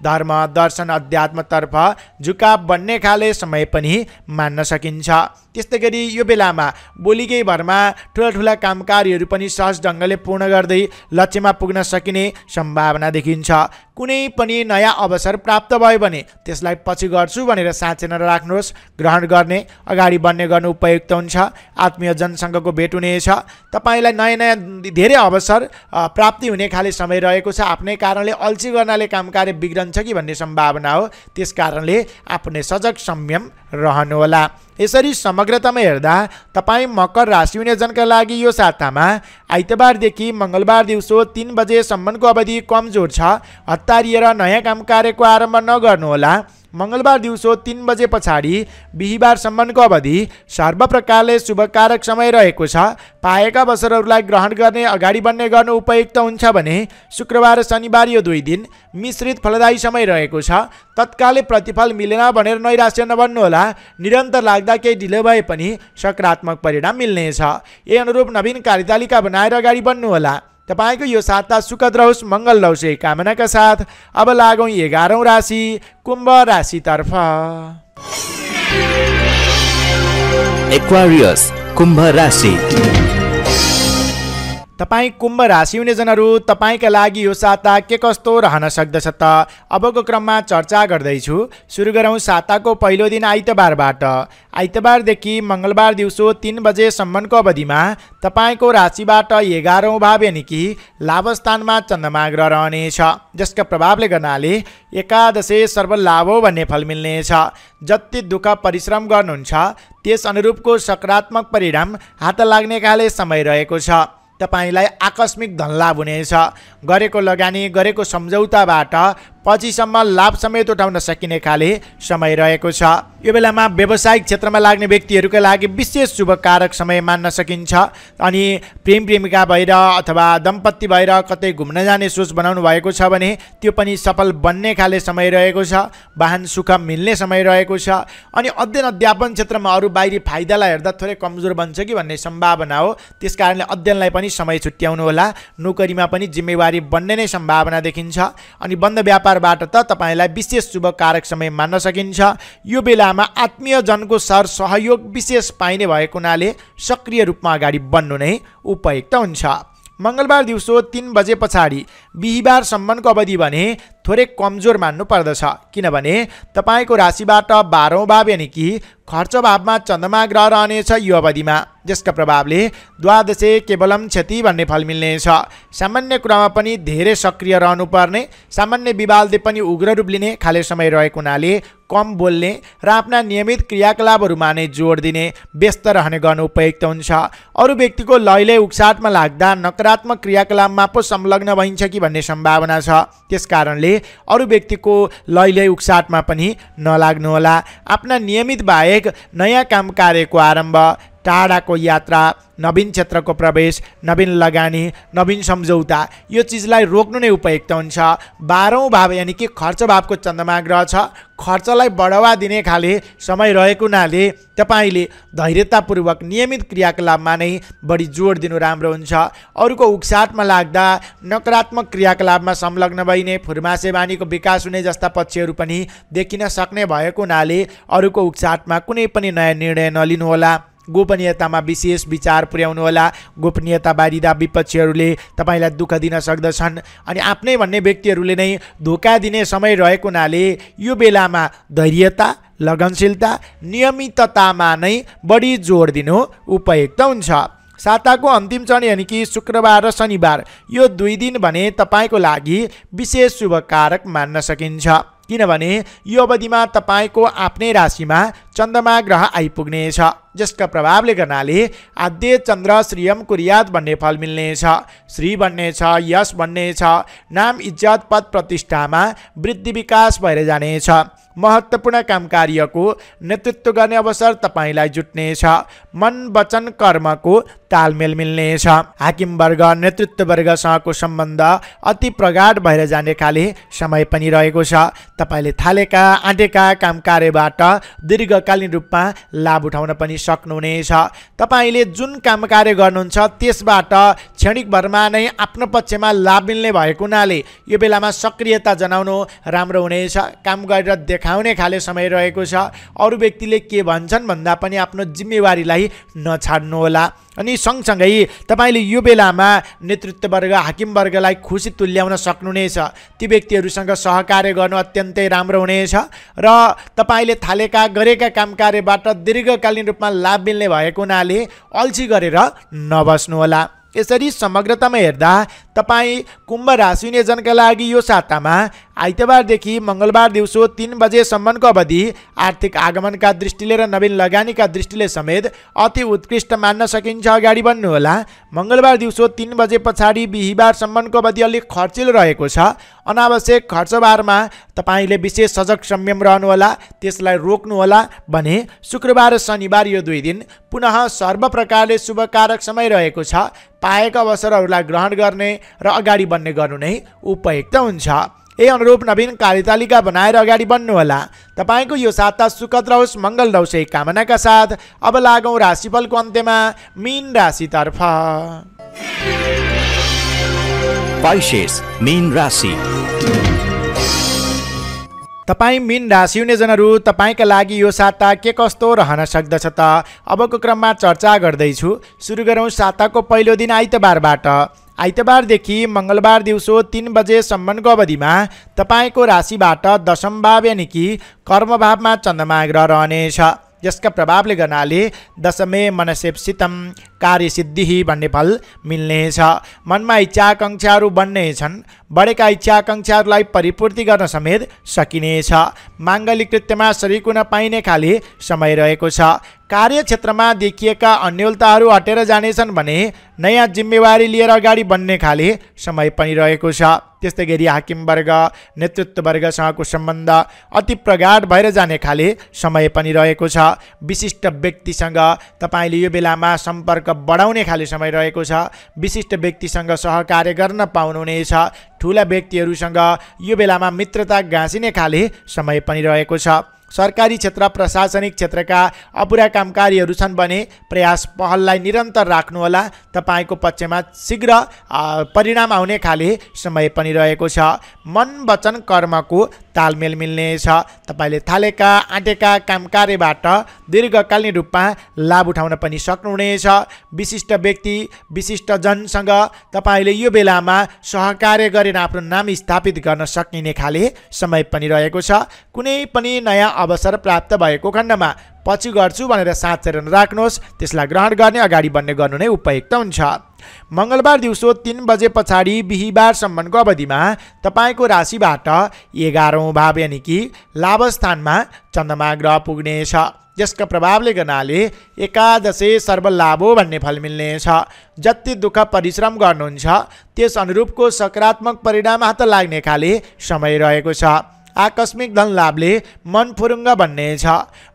धर्म दर्शन अध्यात्मतर्फ झुकाव बन्ने खाले समय पनि मान्न सकिन्छ। त्यस्तै गरी यो बेलामा भोलिकै भरमा ठुला कामकार्यहरू पनि सहज ढङ्गले पूर्ण गर्दै लक्ष्यमा पुग्न सकिने सम्भावना देखिन्छ। कुनै पनि नयाँ अवसर प्राप्त भयो भने त्यसलाई पछि गर्छु भनेर साँचेर नराख्नुहोस्। ग्रहण गर्ने, अगाडि बढ्ने गर्नु उपयुक्त हुन्छ। आत्मीय जनसँगको भेट हुनेछ। तपाईँलाई नयाँ धेरै अवसर प्राप्ति हुने खाले समय रहेको छ। आफ्नै कारणले अल्छी गर्नाले काम कार्य बिग्रन्छ कि भन्ने सम्भावना हो। त्यस कारणले आफूले सजग संयम रहनुहोला। यसरी समग्रतामा हेर्दा तपाईँ मकर राशि हुने जनका लागि यो सातामा आइतबारदेखि मङ्गलबार दिउँसो 3 बजेसम्मको अवधि कमजोर छ। हतारिएर नयाँ काम कार्यको आरम्भ नगर्नुहोला। मङ्गलबार दिउँसो 3 बजे पछाडि बिहिबारसम्मको अवधि सर्व प्रकारले शुभकारक समय रहेको छ। पाएका अवसरहरूलाई ग्रहण गर्ने, अगाडि बढ्ने गर्नु उपयुक्त हुन्छ भने शुक्रबार र शनिबार यो 2 दिन मिश्रित फलदायी समय रहेको छ। तत्कालै प्रतिफल मिलेन भनेर नैराश्य नबन्नुहोला। निरन्तर लाग्दा केही ढिलो भए पनि सकारात्मक परिणाम मिल्नेछ। यही अनुरूप नवीन कार्यतालिका बनाएर अगाडि बढ्नुहोला। तपाईको यो साता सुखद रहोस्, मङ्गल रहोस् यही कामनाका साथ अब लागौँ 11औं राशि कुम्भ राशितर्फ। एक्वारियस कुम्भ राशि। तपाईँ कुम्भ राशि हुने जनहरू, तपाईँका लागि यो साता के कस्तो रहन सक्दछ त अबको क्रममा चर्चा गर्दैछु। सुरु गरौँ साताको पहिलो दिन आइतबारबाट। आइतबारदेखि मङ्गलबार दिउँसो 3 बजेसम्मको अवधिमा तपाईँको राशिबाट 11औं भाव यानि कि लाभस्थानमा चन्द्रमा ग्रह रहनेछ, जसका प्रभावले गर्नाले एकादशे सर्वलाभ हो भन्ने फल मिल्नेछ। जति दुःख परिश्रम गर्नुहुन्छ त्यस अनुरूपको सकारात्मक परिणाम हात लाग्ने खाले समय रहेको छ। तपाईलाई आकस्मिक धनलाभ हुनेछ। गरेको लगानी, गरेको सम्झौताबाट पछिसम्म लाभ समेत उठाउन सकिने खाले समय रहेको छ। यो बेलामा व्यावसायिक क्षेत्रमा लाग्ने व्यक्तिहरूका लागि विशेष शुभकारक समय मान्न सकिन्छ। अनि प्रेम प्रेमिका भएर अथवा दम्पति भएर कतै घुम्न जाने सोच बनाउनु भएको छ भने त्यो पनि सफल बन्ने खाले समय रहेको छ। वाहन सुख मिल्ने समय रहेको छ। अनि अध्ययन अध्यापन क्षेत्रमा अरू बाहिरी फाइदालाई हेर्दा थोरै कमजोर बन्छ कि भन्ने सम्भावना हो। त्यसकारणले अध्ययनलाई पनि समय छुट्याउनु होला। नोकरीमा पनि जिम्मेवारी बन्ने नै सम्भावना देखिन्छ। अनि बन्द व्यापारबाट त तपाईलाई विशेष शुभकारक समय मान्न सकिन्छ। यो बेलामा आत्मीय जनको सर सहयोग विशेष पाइने भएको हुनाले सक्रिय रूपमा अगाडि बढ्नु नै उपयुक्त हुन्छ। मङ्गलबार दिउँसो 3 बजे पछाडि बिहिबारसम्मको अवधि भने थोरै कमजोर मान्नु पर्दछ, किनभने तपाईँको राशिबाट 12औं भाव यानि कि खर्च भावमा चन्द्रमा ग्रह रहनेछ यो अवधिमा, जसका प्रभावले द्वादशे केवलम क्षति भन्ने फल मिल्नेछ। सामान्य कुरामा पनि धेरै सक्रिय रहनुपर्ने, सामान्य विवादले पनि उग्र रूप लिने खाले समय रहेको हुनाले कम बोल्ने र आफ्ना नियमित क्रियाकलापहरूमा नै जोड दिने, व्यस्त रहने गर्नु उपयुक्त हुन्छ। अरू व्यक्तिको लैले उक्साटमा लाग्दा नकारात्मक क्रियाकलापमा पो संलग्न भइन्छ कि भन्ने सम्भावना छ। त्यसकारणले अरू व्यक्तिको लैले उक्साटमा पनि नलाग्नुहोला। आफ्ना नियमित बाहेक नयाँ काम कार्यको आरम्भ, टाढाको यात्रा, नवीन क्षेत्रको प्रवेश, नवीन लगानी, नवीन सम्झौता यो चिजलाई रोक्नु नै उपयुक्त हुन्छ। 12औं भाव यानि कि खर्च भावको चन्द्रमा ग्रह छ। खर्चलाई बढावा दिने खाले समय रहेको हुनाले तपाईले धैर्यतापूर्वक नियमित क्रियाकलापमा नै बढी जोड दिनु राम्रो हुन्छ। अरूको उक्साटमा लाग्दा नकारात्मक क्रियाकलापमा संलग्न भइने, फुर्मासे बानीको विकास हुने जस्ता पक्षहरू पनि देखिन सक्ने भएको हुनाले अरूको उक्साटमा कुनै पनि नयाँ निर्णय नलिनुहोला। गोपनीयतामा विशेष विचार पुर्याउनु होला। गोपनीयता बारिदा विपक्षीहरूले तपाईलाई दुःख दिन सक्दछन्। अनि आफ्नै भन्ने व्यक्तिहरूले नै धोका दिने समय रहेको हुनाले यो बेलामा धैर्यता, लगनशीलता, नियमिततामा नै बढी जोड दिनु उपयुक्त हुन्छ। साताको अन्तिम चरण यानि कि शुक्रबार र शनिबार यो 2 दिन भने तपाईँको लागि विशेष शुभकारक मान्न सकिन्छ, किनभने यो अवधिमा तपाईँको आफ्नै राशिमा चन्द्रमा ग्रह आइपुग्नेछ, जसका प्रभावले गर्नाले आद्य चन्द्र श्रीयम कुर्यात भन्ने फल मिल्नेछ। श्री बन्नेछ, यश बन्नेछ, नाम इज्जत पद प्रतिष्ठामा वृद्धि विकास भएर जानेछ। महत्त्वपूर्ण काम कार्यको नेतृत्व गर्ने अवसर तपाईँलाई जुट्नेछ। मन वचन कर्मको तालमेल मिल्नेछ। हाकिम वर्ग, नेतृत्व वर्गसँगको सम्बन्ध अति प्रगाढ भएर जाने खाले समय पनि रहेको छ। तपाईँले थालेका आँटेका काम कार्यबाट दीर्घ दीर्घकालीन रूपमा लाभ उठाउन पनि सक्नुहुनेछ। तपाईले जुन काम कार्य गर्नुहुन्छ त्यसबाट क्षणिक भरमा नै आफ्नो पक्षमा लाभ मिल्ने भएको हुनाले यो बेलामा सक्रियता जनाउनु राम्रो हुनेछ। काम गरेर देखाउने खाले समय रहेको छ। अरू व्यक्तिले के भन्छन् भन्दा पनि आफ्नो जिम्मेवारीलाई नछाड्नुहोला। अनि सँगसँगै तपाईले यो बेलामा नेतृत्ववर्ग हाकिमवर्गलाई खुसी तुल्याउन सक्नुहुनेछ। ती व्यक्तिहरूसँग सहकार्य गर्नु अत्यन्तै राम्रो हुनेछ र तपाईले गरेका काम कार्यबाट दीर्घकालीन रूपमा लाभ मिल्ने भएको हुनाले अल्छी गरेर नबस्नुहोला। यसरी समग्रतामा हेर्दा तपाई कुम्भ राशि हुने जनका लागि यो सातामा आइतबारदेखि मङ्गलबार दिउँसो 3 बजेसम्मको अवधि आर्थिक आगमनका दृष्टिले र नवीन लगानीका दृष्टिले समेत अति उत्कृष्ट मान्न सकिन्छ। अगाडि बढ्नुहोला। मङ्गलबार दिउँसो 3 बजे पछाडि बिहीबारसम्मको अवधि अलिक खर्चिलो रहेको छ। अनावश्यक खर्चबारमा तपाईले विशेष सजग संयम रहनुहोला, त्यसलाई रोक्नुहोला भने शुक्रबार र शनिबार यो 2 दिन पुनः सर्व प्रकारले शुभकारक समय रहेको छ। पाएका अवसरहरूलाई ग्रहण गर्ने र अगाडि बढ्ने गर्नु नै उपयुक्त हुन्छ। यही अनुरूप नवीन कार्यतालिका बनाएर अगाडि बढ्नुहोला। तपाईको यो साता सुखद रहोस्, मङ्गल रहोस् यही कामनाका साथ अब लागौं राशिफलको अन्त्यमा मीन राशितर्फ। पाइसेस मीन राशि। तपाई मीन राशि हुने जनहरू तपाईका लागि यो साता के कस्तो रहन सक्दछ त अबको क्रममा चर्चा गर्दैछु। सुरु गरौँ साताको पहिलो दिन आइतबारबाट। आइतबारदेखि मङ्गलबार दिउँसो 3 बजेसम्मको अवधिमा तपाईको राशिबाट दशम भाव यानि कि कर्मभावमा चन्द्रमा ग्रह रहनेछ। यसका प्रभावले गर्नाले दशमे मनसेप्सितम कार्यसिद्धि भन्ने फल मिल्नेछ। मनमा इच्छा आकाङ्क्षाहरू बन्नेछन्। बढेका इच्छा आकाङ्क्षाहरूलाई परिपूर्ति गर्न समेत सकिनेछ। माङ्गलिक कृत्यमा सरिक हुन पाइने खाले समय रहेको छ। कार्यक्षेत्रमा देखिएका अन्योलताहरू हटेर जानेछन् भने नयाँ जिम्मेवारी लिएर अगाडि बढ्ने खाले समय पनि रहेको छ। त्यस्तै गरी हाकिमवर्ग नेतृत्ववर्गसँगको सम्बन्ध अति प्रगाढ भएर जाने खाले समय पनि रहेको छ। विशिष्ट व्यक्तिसँग तपाईले यो बेलामा सम्पर्क बढाउने खाले समय रहेको छ। विशिष्ट व्यक्तिसँग सहकार्य गर्न पाउनुहुनेछ। ठुला व्यक्तिहरूसँग यो बेलामा मित्रता गाँसिने खाले समय पनि रहेको छ। सरकारी क्षेत्र प्रशासनिक क्षेत्रका अपुरा कामकारीहरू छन् भने प्रयास पहललाई निरन्तर राख्नुहोला। तपाईको पक्षमा शीघ्र परिणाम आउने खाले समय पनि रहेको छ। मन वचन कर्मको तालमेल मिल्नेछ। तपाईले थालेका आँटेका कामकार्यबाट दीर्घकालीन रूपमा लाभ उठाउन पनि सक्नुहुनेछ। विशिष्ट व्यक्ति विशिष्ट जनसँग तपाईले यो बेलामा सहकार्य गरेर आफ्नो नाम स्थापित गर्न सकिने खाले समय पनि रहेको छ। कुनै पनि नयाँ अवसर प्राप्त भएको खण्डमा पछि गर्छु भनेर साँचेर नराख्नुहोस्। त्यसलाई ग्रहण गर्ने अगाडि बढ्ने गर्नु नै उपयुक्त हुन्छ। मङ्गलबार दिउँसो 3 बजे पछाडि बिहीबारसम्मको अवधिमा तपाईको राशिबाट 11औं भाव यानि कि लाभस्थानमा चन्द्रमा ग्रह पुग्नेछ। यसका प्रभावले गर्नाले एकादशे सर्वलाभो भन्ने फल मिल्नेछ। जति दुःख परिश्रम गर्नुहुन्छ त्यस अनुरूपको सकारात्मक परिणाम हात लाग्ने खाले समय रहेको छ। आकस्मिक धन लाभले मन फुरुङ्ग बन्नेछ।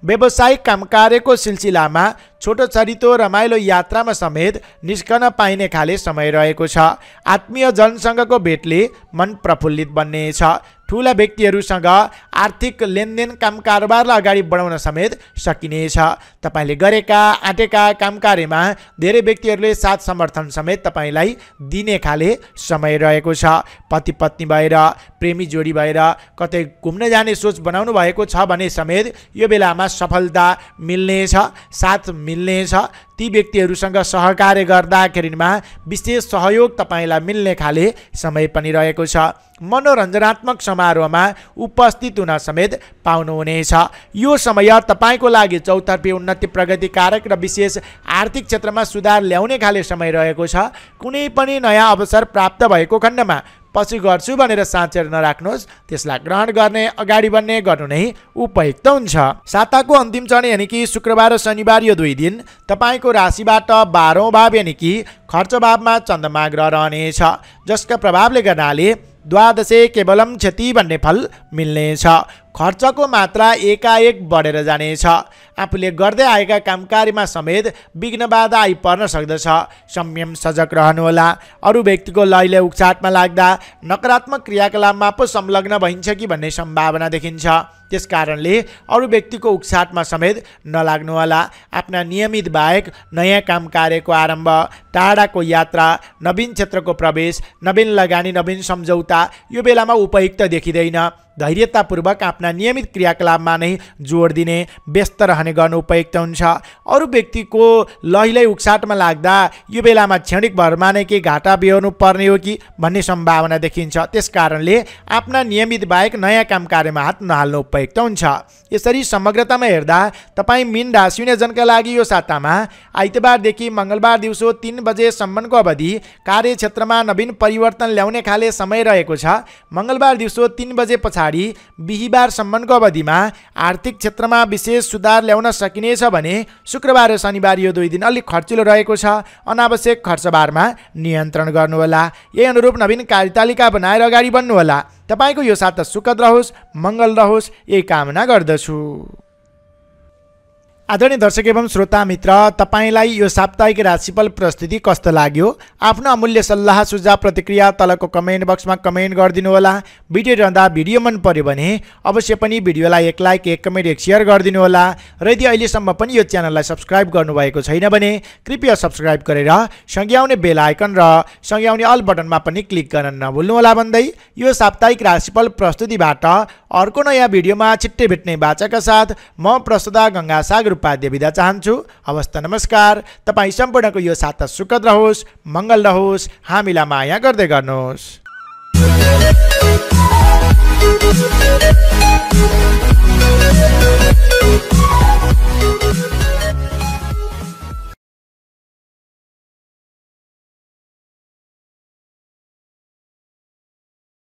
व्यावसायिक कामकार्यको सिलसिलामा छोटो छरितो रमाइलो यात्रामा समेत निस्कन पाइने खाले समय रहेको छ। आत्मीय जनसँगको भेटले मन प्रफुल्लित बन्नेछ। ठुला व्यक्तिहरूसँग आर्थिक लेनदेन काम कारोबारलाई अगाडि बढाउन समेत सकिनेछ। तपाईले गरेका आँटेका कामकार्यमा धेरै व्यक्तिहरूले साथ समर्थन समेत तपाईलाई दिने खाले समय रहेको छ। पति पत्नी भएर प्रेमी जोडी भएर कतै घुम्न जाने सोच बनाउनु भएको छ भने समेत यो बेलामा सफलता मिल्नेछ, साथ मिल्नेछ। ती व्यक्तिहरूसँग सहकार्य गर्दाखेरिमा विशेष सहयोग तपाईलाई मिल्ने खाले समय पनि रहेको छ। मनोरञ्जनात्मक समारोहमा उपस्थित हुन समेत पाउनुहुनेछ। यो समय तपाईको लागि चौतर्फी उन्नति प्रगतिकारक र विशेष आर्थिक क्षेत्रमा सुधार ल्याउने खाले समय रहेको छ। कुनै पनि नयाँ अवसर प्राप्त भएको खण्डमा पछि गर्छु भनेर साँचेर नराख्नुहोस्। त्यसलाई ग्रहण गर्ने अगाडि बढ्ने गर्नु नै उपयुक्त हुन्छ। साताको अन्तिम चरण यानि कि शुक्रबार र शनिबार यो 2 दिन तपाईको राशिबाट 12औं भाव यानि कि खर्च भावमा चन्द्रमा ग्रह रहनेछ। जसका प्रभावले गर्नाले द्वादशे केवलम क्षति भन्ने फल मिल्नेछ। खर्चको मात्रा एकाएक बढेर जानेछ। आफूले गर्दै आएका कामकार्यमा समेत विघ्न बाधा आइपर्न सक्दछ। संयम सजग रहनुहोला। अरू व्यक्तिको लयले उक्साटमा लाग्दा नकारात्मक क्रियाकलापमा पो संलग्न भइन्छ कि भन्ने सम्भावना देखिन्छ। त्यसकारणले अरू व्यक्तिको उक्साटमा समेत नलाग्नुहोला। आफ्ना नियमित बाहेक नयाँ काम कार्यको आरम्भ, टाढाको यात्रा, नवीन क्षेत्रको प्रवेश, नवीन लगानी, नवीन सम्झौता यो बेलामा उपयुक्त देखिँदैन। धैर्यतापूर्वक आफ्ना नियमित क्रियाकलापमा नै जोड दिने, व्यस्त रहने गर्नु उपयुक्त हुन्छ। अरू व्यक्तिको लहिलै उक्साटमा लाग्दा यो बेलामा क्षणिक भरमा नै केही घाटा बेहोर्नु पर्ने हो कि भन्ने सम्भावना देखिन्छ। त्यसकारणले आफ्ना नियमित बाहेक नयाँ काम कार्यमा हात नहाल्नु उपयुक्त हुन्छ। यसरी समग्रतामा हेर्दा तपाईँ मीन राशि हुने जनका लागि यो सातामा आइतबारदेखि मङ्गलबार दिउँसो 3 बजेसम्मको अवधि कार्यक्षेत्रमा नवीन परिवर्तन ल्याउने खाले समय रहेको छ। मङ्गलबार दिउँसो 3 बजे पछाडि बिहीबारसम्मको अवधिमा आर्थिक क्षेत्रमा विशेष सुधार ल्याउन सकिनेछ भने शुक्रबार र शनिबार यो 2 दिन अलिक खर्चिलो रहेको छ। अनावश्यक खर्चबारमा नियन्त्रण गर्नुहोला। यही अनुरूप नवीन कार्यतालिका बनाएर अगाडि बढ्नुहोला। तपाईको यो साता सुखद रहोस्, मङ्गल रहोस्, यही कामना गर्दछु। आदरणीय दर्शक एवं श्रोता मित्र, तपाईलाई यो साप्ताहिक राशिफल प्रस्तुति कस्तो लाग्यो? आफ्नो अमूल्य सल्लाह सुझाव प्रतिक्रिया तलको कमेन्ट बक्समा कमेन्ट गरिदिनु होला। भिडियो हेर्दा भिडियो मन पर्यो भने अवश्य पनि भिडियोलाई एक लाइक, एक कमेन्ट, एक सेयर गरिदिनु होला। र यदि अहिलेसम्म पनि यो च्यानललाई सब्स्क्राइब गर्नुभएको छैन भने कृपया सब्स्क्राइब गरेर सँगै आउने बेल आइकन र सँगै आउने अल बटनमा पनि क्लिक गर्न नभुल्नु होला भन्दै यो साप्ताहिक राशिफल प्रस्तुतिबाट अर्को नयाँ भिडियोमा छिट्टै भेट्ने बाचाका साथ म प्रस्तुता गंगा सागर उपाध्याय बिदा चाहन्छु। हवस् त नमस्कार। तपाईँ सम्पूर्णको यो साता सुखद रहोस्, मङ्गल रहोस्, हामीलाई माया गर्दै गर्नुहोस्।